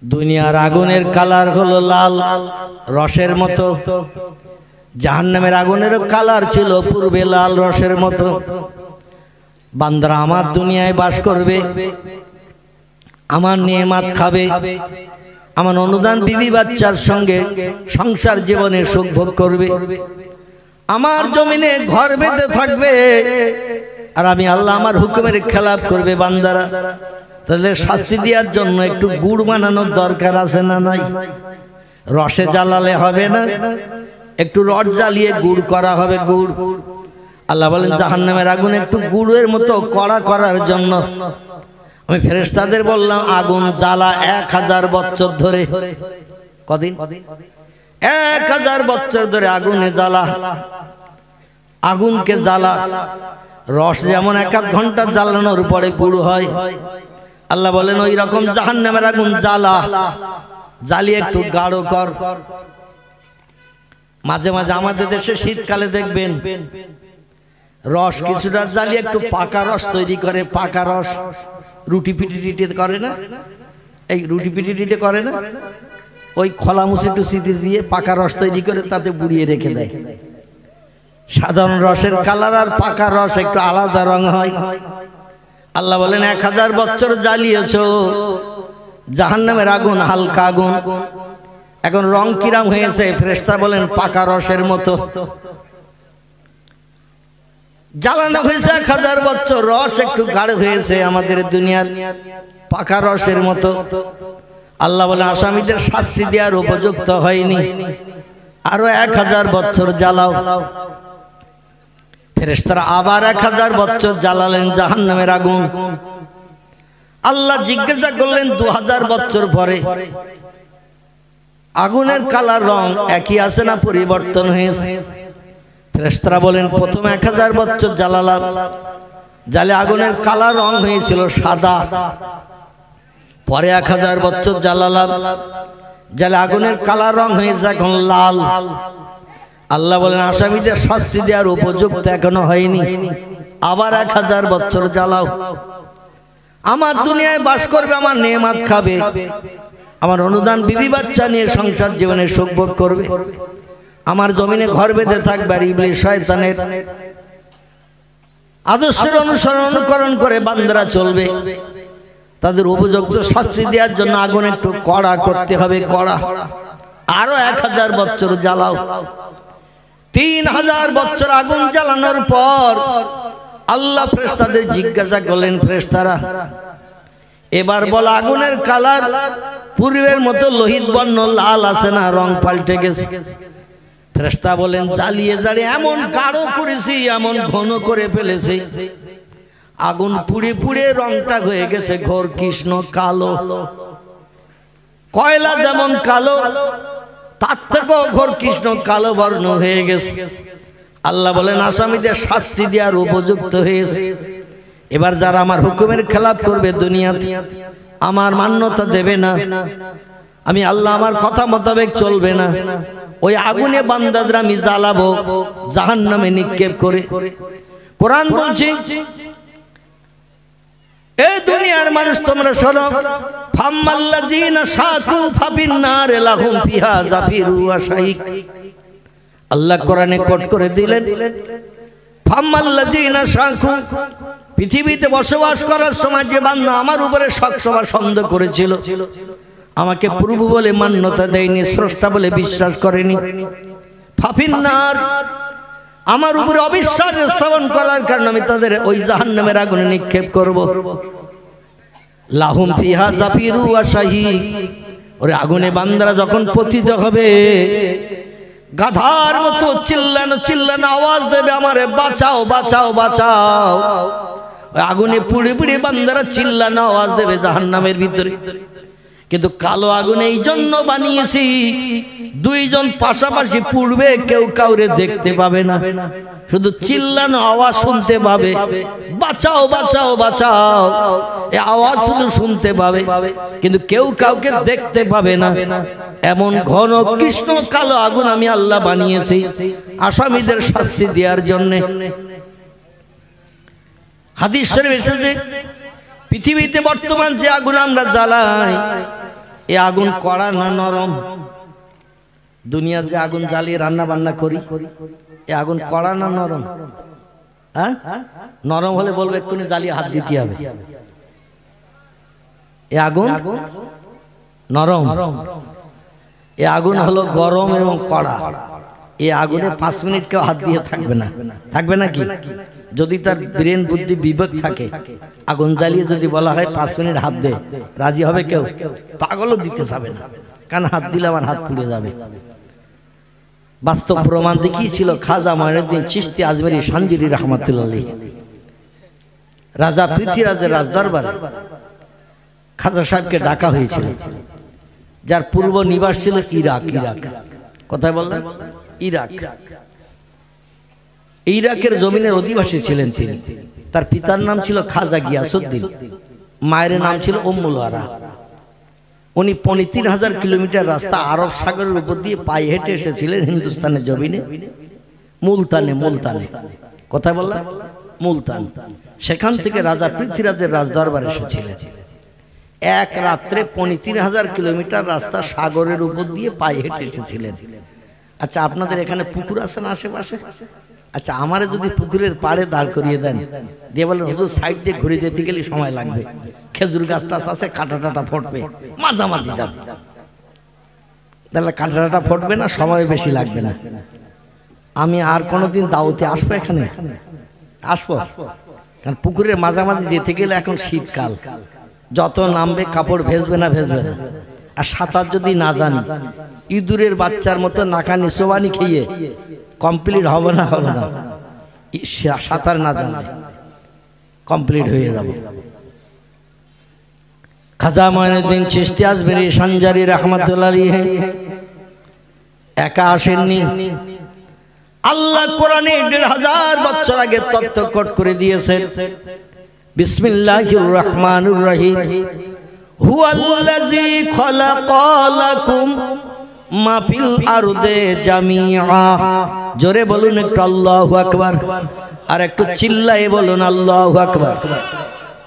দুনিয়ার আগুনের কালার হলো লাল রসের মতো, জাহান্নামের আগুনেরও কালার ছিল পূর্বে লাল রসের মতো। বান্দারা আমার দুনিয়ায় বাস করবে, আমার নেয়ামত খাবে, আমার অনুদান বিবি বাচ্চার সঙ্গে সংসার জীবনে সুখ ভোগ করবে, আমার জমিনে ঘর বেঁধে থাকবে, আর আমি আল্লাহ আমার হুকুমের খেলাপ করবে বান্দারা। তাদের শাস্তি দেওয়ার জন্য একটু গুড় বানানোর দরকার আছে না নাই? রসে জ্বালালে হবে না, একটু রস জ্বালিয়ে গুড় করা হবে। গুড়, আল্লাহ বলেন জাহান্নামের আগুন একটু গুড়ের মতো কড়া করার জন্য আমি ফেরেশতাদের বললাম, আগুন জ্বালা 1000 বছর ধরে। কদিন? 1000 বছর ধরে আগুনে জ্বালা, আগুনকে জ্বালা। রস যেমন 1-1 ঘন্টা জ্বালানোর পরে গুড় হয়, আল্লাহ বলেন ওই রকম জাহান্নামের আগুন জ্বালা, জ্বালিয়ে একটু গাঢ় কর। মাঝে মাঝে আমাদের দেশে শীতকালে দেখবেন রস কিছুটা জ্বালিয়ে একটু পাকা রস তৈরি করে। পাকা রস রুটি পিটি করে না, এই রুটি পিটি করে না, ওই খোলা মুছে টুসি দিয়ে পাকা রস তৈরি করে তাতে বুড়িয়ে রেখে দেয়। সাধারণ রসের কালার আর পাকা রস একটু আলাদা রং হয়। আল্লাহ বলেন 1000 বছর জ্বালিয়েছো জাহান্নামের আগুন, হালকা আগুন, এখন রং কিরাম হয়েছে? ফেরেশতা বলেন পাকা রসের মতো। জ্বালানো হয়েছে 1000 বছর, রস একটু গাঢ় হয়েছে আমাদের দুনিয়ার পাকা রসের মতো। আল্লাহ বলেন আসামিদের শাস্তি দেওয়ার উপযুক্ত হয়নি, আরো 1000 বছর জ্বালাও। ফেরেশতারা আবার 1000 বছর জ্বালালেন জাহান্নামের আগুন। আল্লাহ জিজ্ঞাসা করলেন 2000 বছর পরে আগুনের কালার রং একই আছে না পরিবর্তন হয়েছে? ফেরেশতারা বলেন প্রথম 1000 বছর জ্বালালাম, জ্বালে আগুনের কালার রং হয়েছিল সাদা। পরে 1000 বছর জ্বালালাম, জ্বালে আগুনের কালার রং হয়েছে এখন লাল। আল্লাহ বলেন আসামিদের শাস্তি দেওয়ার উপযুক্ত এখনো হয়নি, আবার 1000 বছর জ্বালাও। আমার দুনিয়ায় বাস করবে, আমার নেয়ামত খাবে, আমার অনুদান বিবি বাচ্চা নিয়ে সংসার জীবনে সুখ ভোগ করবে, আমার জমিনে ঘর বেঁধে থাকবে। আর ইবলিস শয়তানের আদর্শের অনুকরণ করে বান্দারা চলবে। তাদের উপযুক্ত শাস্তি দেওয়ার জন্য আগুন একটু কড়া করতে হবে, কড়া। আরো 1000 বছর জ্বালাও। 3000 বছর আগুন জ্বালানোর পর আল্লাহ ফেরেশতাদের জিজ্ঞাসা করলেন, ফেরেশতারা এবার বল আগুনের কালার পূর্বের মতো লোহিত বর্ণ লাল আছে না রং পাল্টে গেছে? ফেরেশতা বলেন, জ্বালিয়ে জ্বালিয়ে এমন গাঢ় করেছি, এমন ঘন করে ফেলেছি, আগুন পুড়ে পুড়ে রংটা হয়ে গেছে ঘোর কৃষ্ণ কালো। কয়লা যেমন কালো, তার থেকেও ঘোর কৃষ্ণ কালো বর্ণ হয়ে গেছে। আল্লাহ বলেন, আসামিদের শাস্তি দেওয়ার উপযুক্ত হয়েছে। এবার যারা আমার হুকুমের খেলাপ করবে, দুনিয়াতে আমার মান্যতা দেবে না, আমি আল্লাহ আমার কথা মোতাবেক চলবে না, ওই আগুনে বান্দাদের আমি জ্বালাবো, জাহান্নামে নিক্ষেপ করে। কোরআন বলছে, এই দুনিয়ার মানুষ তোমরা শোনো, ফাম্মাল্লাযীনা শাকু ফাবিন্নার লাহুম ফিহা জাফিরু ওয়া শাহিক। আল্লাহ কোরআনে কোট করে দিলেন, ফাম্মাল্লাযীনা শাকু, পৃথিবীতে বসবাস করার সময় যে বান্দা আমার উপরে সবসময় সন্দেহ করেছিল, আমাকে প্রভু বলে মান্যতা দেয়নি, স্রষ্টা বলে বিশ্বাস করেনি, ফাফিন্নার, আমার উপরে অবিশ্বাস স্থাপন করার কারণে আমি তাদের ওই জাহান্নামের আগুনে নিক্ষেপ করব। লাহুম ফিহা জাফিরু ওয়া শাহিক, ওরে আগুনে বান্দারা যখন পতিত হবে, গাধার মতো চিল্লানো চিল্লানো আওয়াজ দেবে, আমারে বাঁচাও বাঁচাও বাঁচাও। ওই আগুনে পুড়ে পুড়ে বান্দারা চিল্লানো আওয়াজ দেবে জাহান্নামের ভিতরে। কিন্তু কালো আগুন এই জন্য বানিয়েছি, দুইজন পাশাপাশি পুড়বে, কেউ কাউরে দেখতে পাবে না, শুধু চিল্লানো আওয়াজ শুনতে পাবে, বাঁচাও বাঁচাও বাঁচাও, এই আওয়াজ শুধু শুনতে পাবে, কিন্তু কেউ কাউকে দেখতে পাবে না। এমন ঘন কৃষ্ণ কালো আগুন আমি আল্লাহ বানিয়েছি আসামিদের শাস্তি দেওয়ার জন্য। হাদিস শরীফে এসেছে, পৃথিবীতে বর্তমান যে আগুন আমরা জ্বালাই, এই আগুন কড়া না নরম? দুনিয়ার যে আগুন জ্বালিয়ে রান্না বান্না করি, এই আগুন কড়া না নরম? হ্যাঁ, নরম হলে বলবে এক্ষুনি জ্বালিয়ে হাত দিতে হবে। এই আগুন নরম, এই আগুন হলো গরম এবং কড়া। এই আগুনে 5 মিনিট কেউ হাত দিয়ে থাকবে না, থাকবে নাকি? যদি তার ব্রেন বুদ্ধি বিবেক থাকে, আগুন জ্বালিয়ে যদি বলা হয় 5 মিনিট হাত দে, রাজি হবে কেউ? পাগলও দিতে যাবে না, কারণ হাত দিলে আমার হাত পুড়ে যাবে। বাস্তব প্রমাণ দেখিয়েছিল খাজা মঈনুদ্দিন চিশতি আজমেরি সানজিরি রহমাতুল্লাহ আলাইহি। রাজা পৃথ্বীরাজের রাজদরবারে খাজা সাহেবকে ডাকা হয়েছিল, যার পূর্ব নিবাস ছিল ইরাক। ইরাক কোথায় বললেন? ইরাক। ইরাকের জমিনের অধিবাসী ছিলেন তিনি। তার পিতার নাম ছিল খাজা গিয়াসউদ্দিন, মায়ের নাম ছিল উম্মুল ওয়ারা। উনি ৩৫,০০০ কিলোমিটার রাস্তা আরব সাগরের উপর দিয়ে পায়ে হেঁটে এসেছিলেন হিন্দুস্তানের জমিনে, মুলতানে। মুলতানে কোথায় বললাম? মুলতান। সেখান থেকে রাজা পৃথ্বীরাজের রাজদরবারে এসেছিলেন। এক রাত্রে ৩৫,০০০ কিলোমিটার রাস্তা সাগরের উপর দিয়ে পায়ে হেঁটে এসেছিলেন। আচ্ছা, আপনাদের এখানে পুকুর আছে না আশেপাশে? আচ্ছা, আমারে যদি পুকুরের পাড়ে দাঁড় করিয়ে দেন, দিয়ে বলেন হুজুর সাইড দিয়ে ঘুরে যেতে গেলে সময় লাগবে, খেজুর গাছ টাছ আছে, কাঁটা টাটা ফটবে, মাঝামাঝি যাবে, তাহলে কাঁটা টাটা ফটবে না, সময় বেশি লাগবে না। আমি আর কোনোদিন দাওয়াতে আসবো? এখানে আসবো, কারণ পুকুরের মাঝামাঝি যেতে গেলে এখন শীতকাল, যত নামবে কাপড় ভেজবে না ভেজবে না। আর সাঁতার যদি না জানি, ইঁদুরের বাচ্চার মতো নাকানি সোবানি খেয়ে কমপ্লিট হবে না, হবে না। সাঁতার না জানলে কমপ্লিট হয়ে যাবে। খাজা মঈনুদ্দিন চিশতি আজমেরি সানজারি রহমাতুল্লাহ আলাইহি একা আসেননি। আল্লাহ কোরআনে ১৫০০ বছর আগে তত্ত্ব কোট করে দিয়েছেন। বিসমিল্লাহির রহমানির রহিম, হুয়াল্লাযী খালাকা লাকুম মা ফিল আরদে জামিআ। জোরে বলুন একটু আল্লাহু আকবার, আর একটু চিল্লায়ে বলুন আল্লাহু আকবার।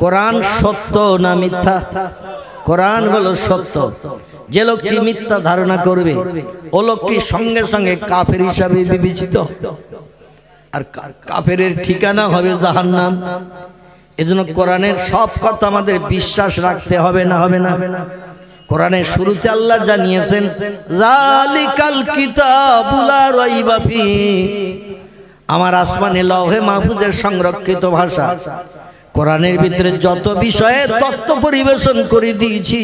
কোরআন সত্য না মিথ্যা? কোরআন হলো সত্য। যে লোকটি মিথ্যা ধারণা করবে ও লোকটি সঙ্গে সঙ্গে কাফের হিসাবে বিবেচিত, আর কাফেরের ঠিকানা হবে জাহান্নাম। এজন্য কোরআনের সব কথা আমাদের বিশ্বাস রাখতে হবে না? হবে না? কোরআনের শুরুতে আল্লাহ জানিয়েছেন যালিকাল কিতাবু লা রাইবা ফিহি, আমার আসমানে লৌহে মাহফুজের সংরক্ষিত ভাষা কোরআনের ভিতরে যত বিষয়ে তত্ত্ব পরিবেশন করে দিয়েছি,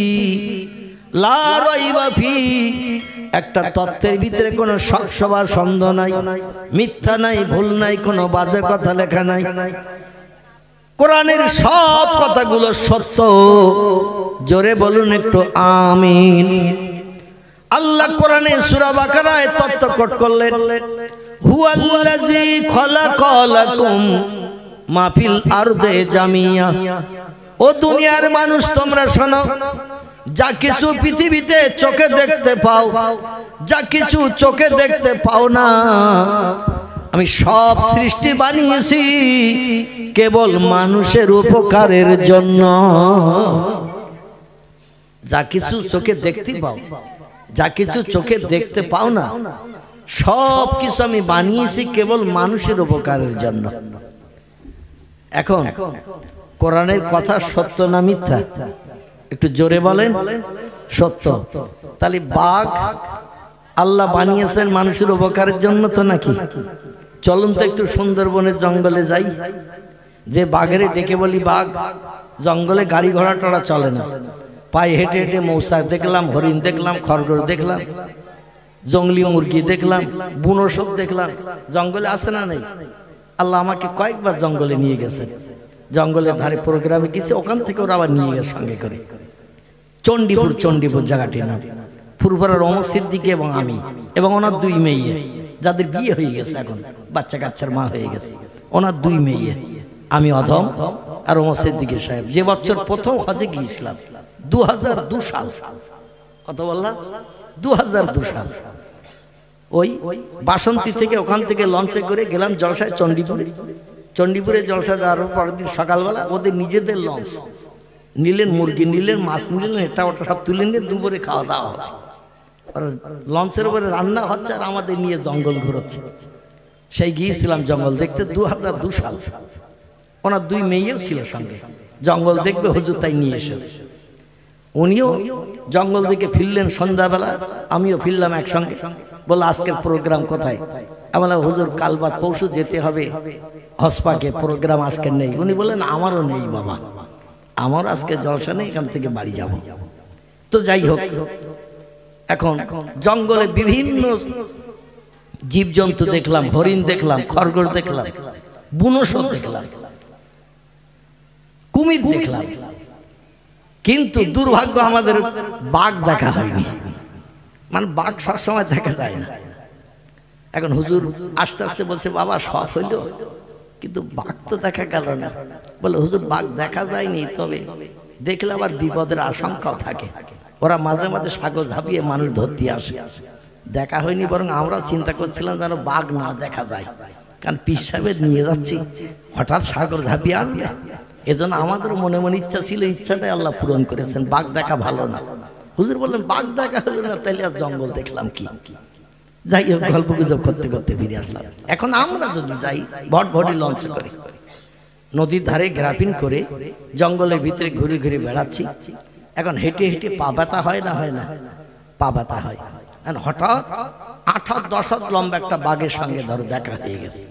লা রাইবা ফিহি, একটা তত্ত্বের ভিতরে কোনো শক বা সন্দেহ নাই, মিথ্যা নাই, ভুল নাই, কোনো বাজে কথা লেখা নাই। কোরআনের সব কথাগুলো সত্য। জোরে বলুন একটু আমিন। আল্লাহ কোরআনে সূরা বাকারায় তত্ত্ব কোট করলেন, হুয়াল্লাযী খালাকালাকুম মা ফিল আরদে জামিয়া। ও দুনিয়ার মানুষ তোমরা শোনো, যা কিছু পৃথিবীতে চোখে দেখতে পাও, যা কিছু চোখে দেখতে পাও না, আমি সব সৃষ্টি বানিয়েছি কেবল মানুষের উপকারের জন্য। যা কিছু চোখে দেখতে পাও, যা কিছু চোখে দেখতে পাও না, সব কিছু আমি বানিয়েছি কেবল মানুষের উপকারের জন্য। এখন কোরআনের কথা সত্য না মিথ্যা? একটু জোরে বলেন। সত্য। তাহলে বাঘ আল্লাহ বানিয়েছেন মানুষের উপকারের জন্য তো নাকি? চলুন তো একটু সুন্দরবনের জঙ্গলে যাই। যে বাঘের ডেকে বলি বাঘ, জঙ্গলে গাড়ি ঘোড়া টোড়া চলে না, পায়ে হেঁটে হেঁটে মৌসা দেখলাম, হরিণ দেখলাম, খরগোশ দেখলাম, জঙ্গলি মুরগি দেখলাম, বুনো সব দেখলাম। জঙ্গলে আছে না নেই? আল্লাহ আমাকে কয়েকবার জঙ্গলে নিয়ে গেছে। জঙ্গলের ধারে প্রোগ্রামে গেছে, ওখান থেকে ওরা আবার নিয়ে গেছে সঙ্গে করে। চণ্ডীপুর, চণ্ডীপুর জায়গাটির নাম। ফুরফুরার ওমর সিদ্দিকী এবং আমি এবং ওনার দুই মেয়ে, যাদের বিয়ে হয়ে গেছে, এখন বাচ্চা কাচ্চার মা হয়ে গেছে, ওনার দুই মেয়ে, আমি অধম আর ওমর সিদ্দিকী সাহেব। যে বছর প্রথম হজে গিয়েছিলাম 2002 সাল। কত বললাম? 2002 সাল। ওই বাসন্তী থেকে, ওখান থেকে লঞ্চে করে গেলাম জলসায় চণ্ডীপুরে। চণ্ডীপুরে জলসা যাওয়ার পরের দিন সকালবেলা ওদের নিজেদের লঞ্চ নিলেন, মুরগি নিলেন, মাছ নিলেন, এটা ওটা সব তুলে নিয়ে দুপুরে খাওয়া দাওয়া হবে। লঞ্চের উপরে রান্না হচ্ছে আর আমাদের নিয়ে জঙ্গল ঘুরোচ্ছে। সেই গিয়েছিলাম জঙ্গল দেখতে 2002 সাল। ওনার দুই মেয়েও ছিল সঙ্গে। জঙ্গল দেখবে হুজুর তাই নিয়ে এসেছে। উনিও জঙ্গল দিকে ফিরলেন সন্ধ্যাবেলা, আমিও ফিরলাম একসঙ্গে। বলল আজকের প্রোগ্রাম কোথায়? আমি বললাম হুজুর কাল বাদ পরশু যেতে হবে হসপাকে, প্রোগ্রাম আজকে নেই। উনি বললেন আমারও নেই বাবা, আমার আজকে জলসা নেই, এখান থেকে বাড়ি যাব। তো যাই হোক, এখন জঙ্গলে বিভিন্ন জীবজন্তু দেখলাম, হরিণ দেখলাম, খরগোশ দেখলাম, বুনো সব দেখলাম, কুমির দেখলাম, কিন্তু দুর্ভাগ্য আমাদের বাঘ দেখা হয়নি। মানে বাঘ সবসময় দেখা যায় না। এখন হুজুর আস্তে আস্তে বলছে বাবা সব হইল, কিন্তু বাঘ তো দেখা গেল না। বলে হুজুর বাঘ দেখা যায়নি, তবে দেখলে আবার বিপদের আশঙ্কাও থাকে। ওরা মাঝে মাঝে সাগর ঝাঁপিয়ে মানুষ ধরতে আসে। দেখা হয়নি, বরং আমরাও চিন্তা করছিলাম যেন বাঘ না দেখা যায়, কারণ পীর সাহেবের নিয়ে যাচ্ছি, হঠাৎ সাগর ঝাঁপিয়ে আনবে। এজন্য আমাদের মনে মনে ইচ্ছা ছিল, ইচ্ছাটাই আল্লাহ পূরণ করেছেন। বাঘ দেখা ভালো না। হুজুর বললেন বাঘ দেখা হলো না, তাহলে আর জঙ্গল দেখলাম কি? যাই হোক, গল্প গুজব করতে করতে ফিরে আসলাম। এখন আমরা যদি যাই ভটভটি লঞ্চ করে, নদীর ধারে গ্রাফিন করে জঙ্গলের ভিতরে ঘুরে ঘুরে বেড়াচ্ছি। এখন হেঁটে হেঁটে পা ব্যথা হয় না? হয় না? পা ব্যথা হয়। হঠাৎ 8-10 হাত লম্বা একটা বাঘের সঙ্গে ধরো দেখা হয়ে গেছে।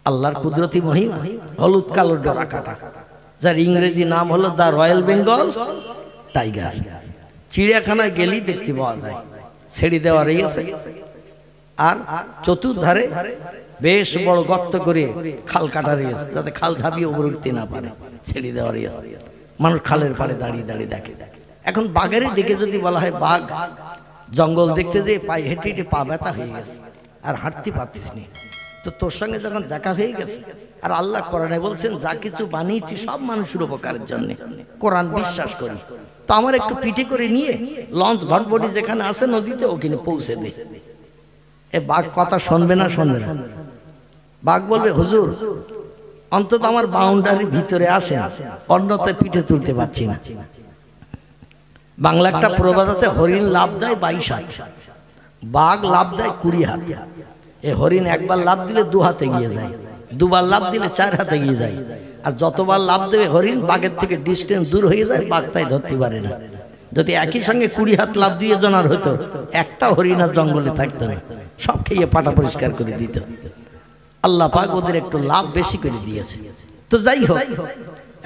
আল্লাহর কুদরতি মহিমা। হলুদ কালো ডোরা কাটা, যার ইংরেজি নাম হলো দা রয়্যাল বেঙ্গল টাইগার। চিড়িয়াখানায় গেলেই দেখতে পাওয়া যায়। ছেড়ে দেওয়া রয়েছে, আর চতুর্ধারে বেশ বড় গর্ত করে খাল কাটা রয়েছে, যাতে খাল ঝাঁপিয়ে উপরে উঠতে না পারে। ছেড়ে দেওয়া রয়েছে, মানুষ খালের পাড়ে দাঁড়িয়ে দাঁড়িয়ে দেখে। এখন বাঘের দিকে যদি বলা হয় বাঘ, জঙ্গল দেখতে যেয়ে পায়ে হেঁটে হেঁটে পা ব্যথা হয়ে গেছে, আর হাঁটতে পারতিস নি। তো তোর সঙ্গে যখন দেখা হয়ে গেছে, আর আল্লাহ কোরআনে বলছেন যা কিছু বানিয়েছি সব মানুষের উপকারের জন্য, কোরআন বিশ্বাস করি, তো আমার একটু পিঠে করে নিয়ে লঞ্চ ভটভটি যেখানে আছে নদীতে ওখানে পৌঁছে দে। এ বাঘ কথা শুনবে না? শুনবে না। বাঘ বলবে হুজুর অন্তত আমার বাউন্ডারির ভিতরে আসেন, অন্যতে পিঠে তুলতে পারছি না। বাংলা একটা প্রবাদ আছে, হরিণ লাভ দেয় 22 হাত, বাঘ লাভ দেয় 20 হাত। এই হরিণ একবার লাভ দিলে 2 হাতে এগিয়ে যায়, দুবার লাভ দিলে 4 হাতে এগিয়ে যায়, আর যতবার লাভ দেবে হরিণ বাঘের থেকে ডিস্টেন্স দূর হয়ে যায়, বাঘ তাই ধরতে পারে না। যদি একই সঙ্গে 20 হাত লাভ দিয়ে জনার হতো, একটা হরিণ আর জঙ্গলে থাকতো না, সব খেয়ে পাটা পরিষ্কার করে দিত। আল্লাহ পাক ওদের একটু লাভ বেশি করে দিয়েছে। তো যাই হোক,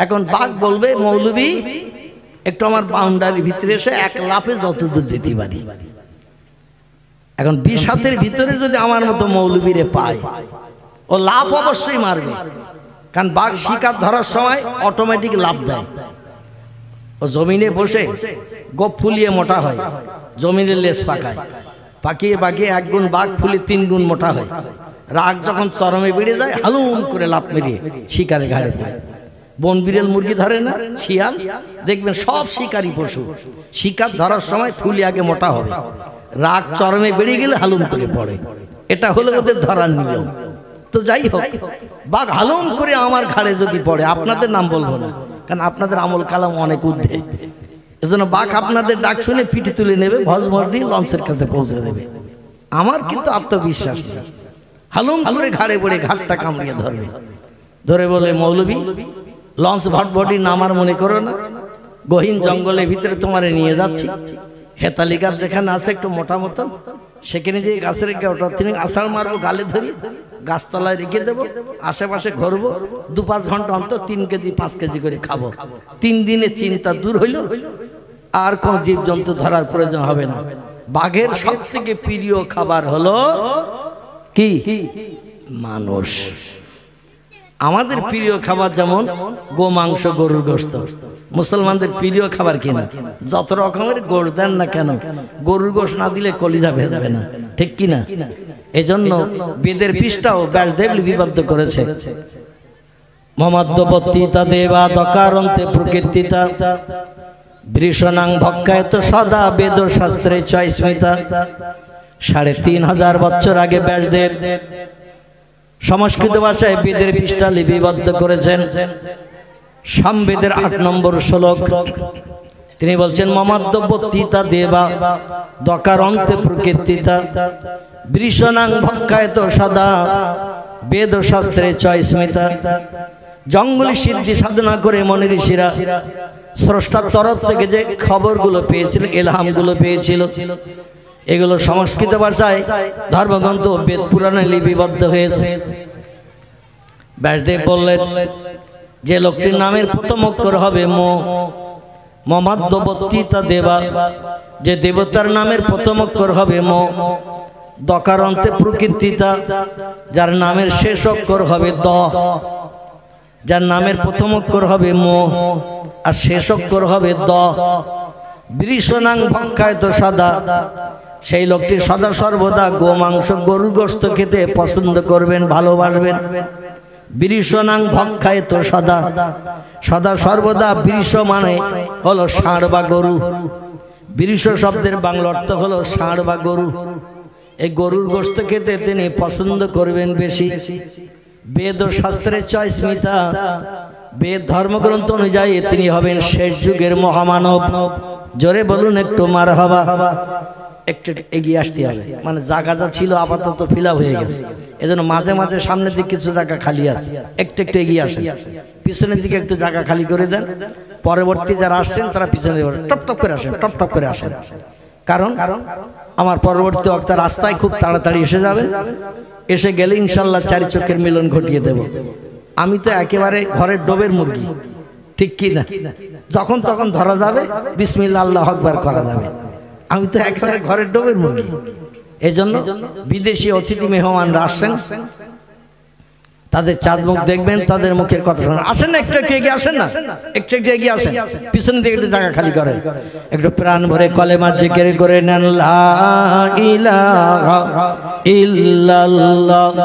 এখন বাঘ বলবে মৌলবী একটু আমার বাউন্ডারির ভিতরে এসে এক লাফে যতদূর যেতে পারি। এখন 20 হাতের ভিতরে যদি আমার মতো মৌলবীরে পায়, ও লাভ অবশ্যই মারবে, কারণ বাঘ শিকার ধরার সময় অটোমেটিক লাভ দেয়। ও জমিনে বসে গোপ ফুলিয়ে মোটা হয়, জমিনের লেজ পাকায়, পাকিয়ে পাকিয়ে 1 গুণ বাঘ ফুলে 3 গুণ মোটা হয়। রাগ যখন চরমে বেড়ে যায়, হালুম করে লাফ মেরিয়ে শিকারে ঘাড়ে পায়। বন বিড়াল মুরগি ধরে না, শিয়াল, দেখবেন সব শিকারী পশু শিকার ধরার সময় ফুলি আগে মোটা হবে, রাগ চরমে বেড়ে গেলে হালুম করে পড়ে। এটা হলো ওদের ধরার নিয়ম। তো যাই হোক, বাঘ হালুম করে আমার ঘাড়ে যদি পড়ে, আপনাদের নাম বলবো না, কারণ আপনাদের আমল কালাম অনেক ঊর্ধ্বে, এজন্য বাঘ আপনাদের ডাক শুনে পিঠে তুলে নেবে, ভজমর্দি লঞ্চের কাছে পৌঁছে দেবে। আমার কিন্তু আত্মবিশ্বাস নেই। হালুম করে ঘাড়ে পড়ে ঘাটটা কামড়িয়ে ধরবে, ধরে বলে মৌলবী লঞ্চ ভটভটি নামার মনে করো না, গহীন জঙ্গলের ভিতরে তোমারে নিয়ে যাচ্ছি। হেতালি গাছ যেখানে আছে একটু মোটা মতন, সেখানে যে গাছের ওটা তিনি আষাঢ় মারবো, গালে ধরি গাছতলায় রেখে দেবো, আশেপাশে ঘুরবো, 2-5 ঘন্টা অন্তর 3 কেজি 5 কেজি করে খাবো। 3 দিনের চিন্তা দূর হইল, আর কোন জীবজন্তু ধরার প্রয়োজন হবে না। বাঘের সব থেকে প্রিয় খাবার হলো কি? মানুষ। আমাদের প্রিয় খাবার যেমন গো মাংস, গরুর গোশত, মুসলমানদের প্রিয় খাবার কিনা, যত রকমের গোশ দেন না কেন, গরুর গোশ না দিলে কলিজা ভেজাবে না, ঠিক কিনা? এজন্য বেদের পৃষ্ঠাও ব্যাসদেব লিপিবদ্ধ করেছে, মমাদ্যবত্তিতা দেবা দকারন্তে প্রকৃতিতা বৃষণাং ভক্ষায়ত সদা বেদ শাস্ত্রে চয়স্মিতা। 3500 বছর আগে ব্যাসদেব সংস্কৃত ভাষায় বেদের পৃষ্ঠা লিপিবদ্ধ করেছেন। সামবেদের 8 নম্বর শ্লোক তিনি বলছেন, মমাদ্যবত্তিতা দেবা দকারন্তে প্রকৃতিতা বৃষণাং ভক্ষায়ত সদা বেদ শাস্ত্রে চয়স্মিতা। জঙ্গলি সিদ্ধি সাধনা করে মনি ঋষিরা স্রষ্টার তরফ থেকে যে খবরগুলো পেয়েছিল, এলহামগুলো পেয়েছিল, এগুলো সংস্কৃত ভাষায় ধর্মগ্রন্থ বেদ পুরাণে লিপিবদ্ধ হয়েছে। ব্যাসদেব বললেন, যে লোকটির নামের প্রথম অক্ষর হবে মো, মমাদ্যবত্তিতা দেবা, যে দেবতার নামের প্রথম অক্ষর হবে মো, দকারন্তে প্রকৃতিতা, যার নামের শেষ অক্ষর হবে দ, যার নামের প্রথম অক্ষর হবে মো আর শেষ অক্ষর হবে দ, বৃষণাং ভক্ষায়ত সদা, সেই লোকটি সদা সর্বদা গো মাংস, গরুর গোশত খেতে পছন্দ করবেন, ভালোবাসবেন। বৃষণাং ভক্ষায়ত সদা, সদা সর্বদা, বৃষ মানে হলো ষাঁড় বা গরু, বৃষ শব্দের বাংলা অর্থ হলো ষাঁড় বা গরু। এই গরুর গোশত খেতে তিনি পছন্দ করবেন বেশি। বেদ ও শাস্ত্রের চয়স্মিতা, বেদ ধর্মগ্রন্থ অনুযায়ী তিনি হবেন শেষ যুগের মহামানব। জোরে বলুন একটু মারহাবা। একটু এগিয়ে আসতে হবে, মানে জায়গা যা ছিল আপাতত ফিল আপ হয়ে গেছে, এজন্য মাঝে মাঝে সামনের দিকে কিছু জায়গা খালি আছে, একটু একটু এগিয়ে আসেন, পিছনের দিকে একটু জায়গা খালি করে দেন। পরবর্তী যারা আসছেন তারা পিছনে টপ টপ করে আসেন, টপ টপ করে আসেন, কারণ আমার পরবর্তী বক্তা রাস্তায় খুব তাড়াতাড়ি এসে যাবে, এসে গেলে ইনশাল্লাহ 4 চোখের মিলন ঘটিয়ে দেব। আমি তো একেবারে ঘরের ডোবের মুরগি, ঠিক কি না? যখন তখন ধরা যাবে, বিসমিল্লাহ আল্লাহু আকবার করা যাবে। আমি তো একেবারে ঘরের ডোবের মুরগি। এজন্য বিদেশি অতিথি মেহমানরা আসেন, তাদের চাঁদ মুখ দেখবেন, তাদের মুখের কথা শোনেন। আসেন না, একটু একটু এগিয়ে আসেন না, একটু একটু এগিয়ে আসেন, পিছনের দিকে একটু জায়গা খালি করেন, একটু প্রাণ ভরে কলেমা জিকির করে নেন, লা ইলাহা ইল্লাল্লাহ,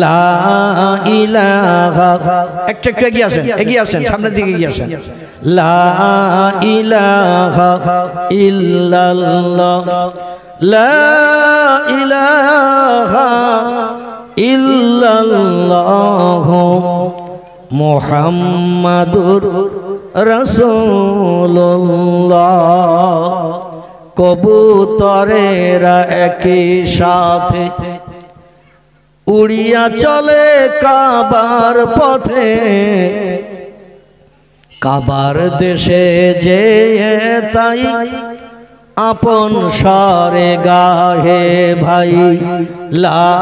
লা ইলাহা। একটু একটু এগিয়ে আসেন, এগিয়ে আসেন, সামনের দিকে এগিয়ে আসেন। লা ইলাহা ইল্লাল্লাহ, লা ইলাহা ইল্লাল্লাহ, মুহাম্মাদুর রাসূলুল্লাহ। কবুতরেরা একই সাথে উড়িয়া চলে কাবার পথে, কাবার দেশে যে তাই আপন স্বরে গাহে ভাই, লা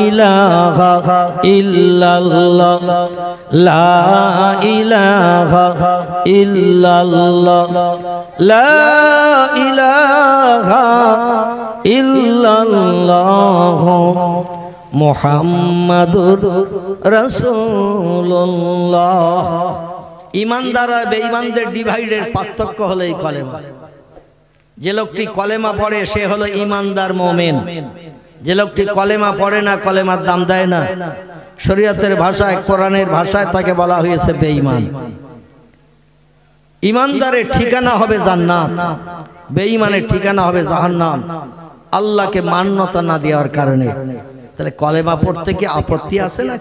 ইলাহা ইল্লাল্লাহ, লা ইলাহা ইল্লাল্লাহ, লা ইলাহা ইল্লাল্লাহ মুহাম্মাদুর রাসূলুল্লাহ। ইমানদার আর বেঈমানদের ডিভাইডের পার্থক্য হলো এই কলেমা। যে লোকটি কলেমা পড়ে সে হলো ইমানদার মুমিন, যে লোকটি কলেমা পড়ে না, কলেমার দাম দেয় না, শরীয়তের ভাষায়, কোরআনের ভাষায় তাকে বলা হয়েছে বেঈমান। ইমানদারের ঠিকানা হবে জান্নাত, বেঈমানের ঠিকানা হবে জাহান্নাম, আল্লাহকে মান্যতা না দেওয়ার কারণে। তাহলে কলেমা পড়তে কি আপত্তি আছে না?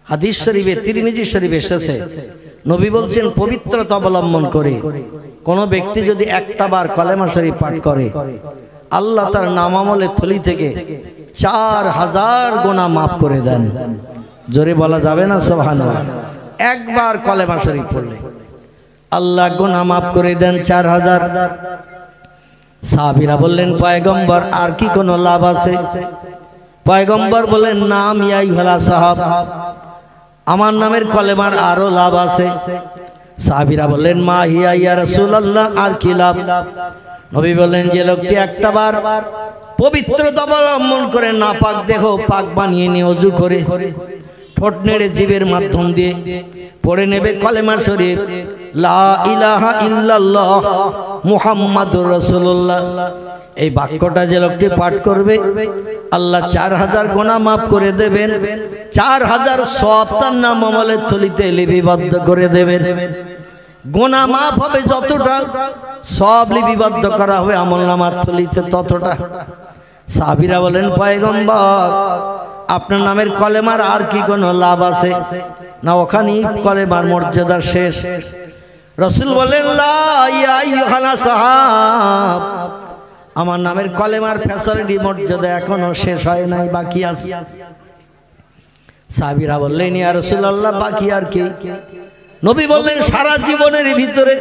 হাদিস শরীফে, তিরমিজি শরীফে এসেছে, নবী বলছেন পবিত্রতা অবলম্বন করে কোন ব্যক্তি যদি একটা বার কলেমা শরীফ পাঠ করে, আল্লাহ তার নামামলের থলি থেকে 4000 গুনাহ মাফ করে দেন। জোরে বলা যাবে না সুবহানাল্লাহ? একবার কলেমা শরীফ পড়লে আল্লাহ গুনাহ মাফ করে দেন 4000। সাহাবীরা বললেন পয়গম্বর আর কি কোনো লাভ আছে? পয়গম্বর বলেন নাম ইয়া আইয়ুহাল সাহাব, আমার নামের কলেমার আরো লাভ আছে। সাহাবীরা বললেন মা হিয়া ইয়া রাসূলুল্লাহ, আর কি লাভ? নবী বললেন যে লোকটি একটা বার পবিত্রতা অবলম্বন করে নাপাক দেহ পাক বানিয়ে নিয়ে ওযু করে ঠোঁট নেড়ে জিভের মাধ্যম দিয়ে পড়ে নেবে কলেমা শরীফ, লা ইলাহা ইল্লাল্লাহ মুহাম্মাদুর রাসূলুল্লাহ, এই বাক্যটা যে লোকটি পাঠ করবে আল্লাহ 4000 গুনাহ মাফ করে দেবেন, 4000 সওয়াব তার নামামলের থলিতে লিপিবদ্ধ করে দেবেন। গুনাহ মাফ হবে যতটা, সওয়াব লিপিবদ্ধ করা হবে আমলনামার থলিতে ততটা। সাহাবীরা বলেন পয়গম্বর আপনার নামের কলেমার আর কি কোনো লাভ আছে? না ওখানেই কলেমার মর্যাদা শেষ। রাসূল বলেন লা ইয়া আইয়ুহাল সাহাব, আমার নামের কলেমার ফ্যাসিলিটি মর্যাদা এখনো শেষ হয় নাই, বাকি আছে। সাহাবীরা বললেন ইয়া রাসূলুল্লাহ বাকি আর কি? নবী বললেন সারা জীবনের ভিতরে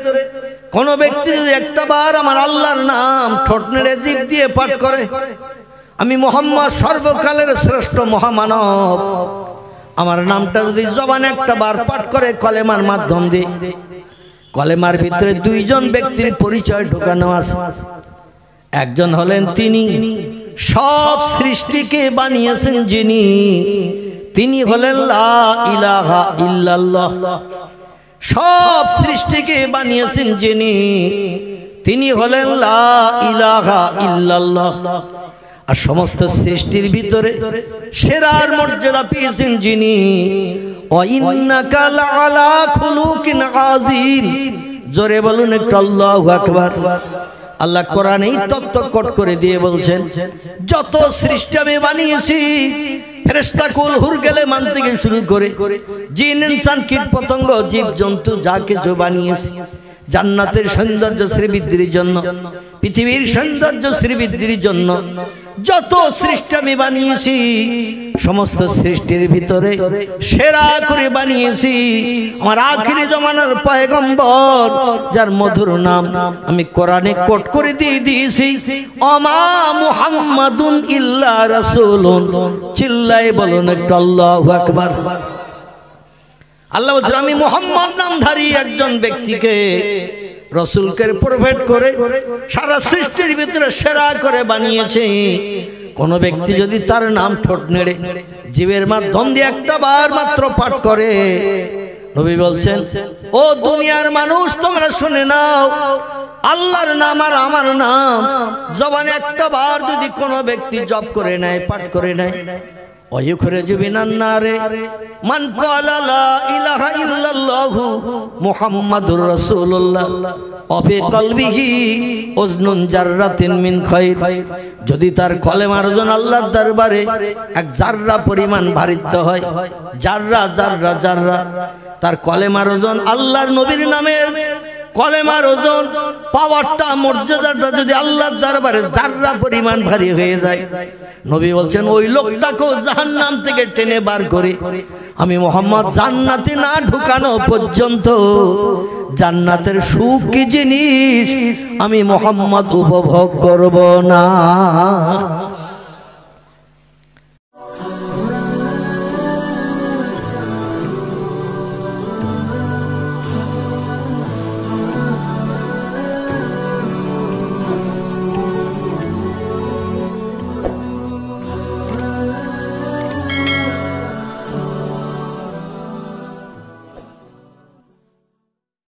কোন ব্যক্তি যদি একটা বার আমার আল্লাহর নাম ঠোঁট নেড়ে জিভ দিয়ে পাঠ করে, আমি মুহাম্মদ সর্বকালের শ্রেষ্ঠ মহামানব, আমার নামটা যদি জবানে একটা বার পাঠ করে কলেমার মাধ্যম দিয়ে, কলেমার ভিতরে দুইজন ব্যক্তির পরিচয় ঢোকানো আছে। একজন হলেন তিনি সব সৃষ্টিকে বানিয়েছেন যিনি, তিনি হলেন লা ইলাহা ইল্লাল্লাহ। সব সৃষ্টিকে বানিয়েছেন যিনি, তিনি হলেন লা ইলাহা ইল্লাল্লাহ। আর সমস্ত সৃষ্টির ভিতরে সেরার মর্যাদা পেয়েছেন যিনি, ওয়া ইন্নাকা লাআলা খুলুকিন আযীম। জোরে বলুন একটু আল্লাহু আকবার। আল্লাহ কোরআনেই তত্ত্ব কোট করে দিয়ে বলছেন যত সৃষ্টি আমি বানিয়েছি, ফেরেশতা কুল হুর গেলে মান থেকে শুরু করে জিন ইনসান কীট পতঙ্গ জীব জন্তু যা কিছু বানিয়েছি, জান্নাতের সৌন্দর্য শ্রীবৃদ্ধির জন্য, পৃথিবীর সৌন্দর্য শ্রীবৃদ্ধির জন্য যত সৃষ্টি আমি বানিয়েছি, সমস্ত সৃষ্টির ভিতরে সেরা করে বানিয়েছি আমার আখিরি জমানার পয়গম্বর, যার মধুর নাম আমি কোরআনে কোট করে দিয়ে দিয়েছি, ওমা মুহাম্মাদুন ইল্লা রাসূলুন। চিল্লায়ে বলুন একটু আল্লাহু আকবার। আল্লাহ বলছেন আমি মুহাম্মদ নামধারী একজন ব্যক্তিকে, রসুলকে প্রফেট করে সারা সৃষ্টির ভিতরে সেরা করে বানিয়েছে। কোন ব্যক্তি যদি তার নাম ঠোঁট নেড়ে জীবের মাধ্যম দিয়ে একটা বার মাত্র পাঠ করে, নবী বলছেন ও দুনিয়ার মানুষ তোমরা শুনে নাও, আল্লাহর নাম আর আমার নাম জবানে একটা বার যদি কোনো ব্যক্তি জপ করে নেয়, পাঠ করে নেয়, ويخرج من النار من قال لا إله إلا الله محمد رسول الله وفي قلبه وزن جرة من خير যদি তার কলেমার ওজন আল্লাহর দরবারে এক জাররা পরিমাণ ভারিত হয়, জাররা জাররা জাররা, তার কলেমার ওজন আল্লাহর নবীর নামের কলেমার ওজন পাওয়ারটা মর্যাদাটা যদি আল্লাহর দরবারে জাররা পরিমাণ ভারী হয়ে যায়, নবী বলছেন ওই লোকটাকেও জাহান্নাম থেকে টেনে বার করে আমি মুহাম্মদ জান্নাতে না ঢুকানো পর্যন্ত জান্নাতের সুখ কি জিনিস আমি মুহাম্মদ উপভোগ করব না।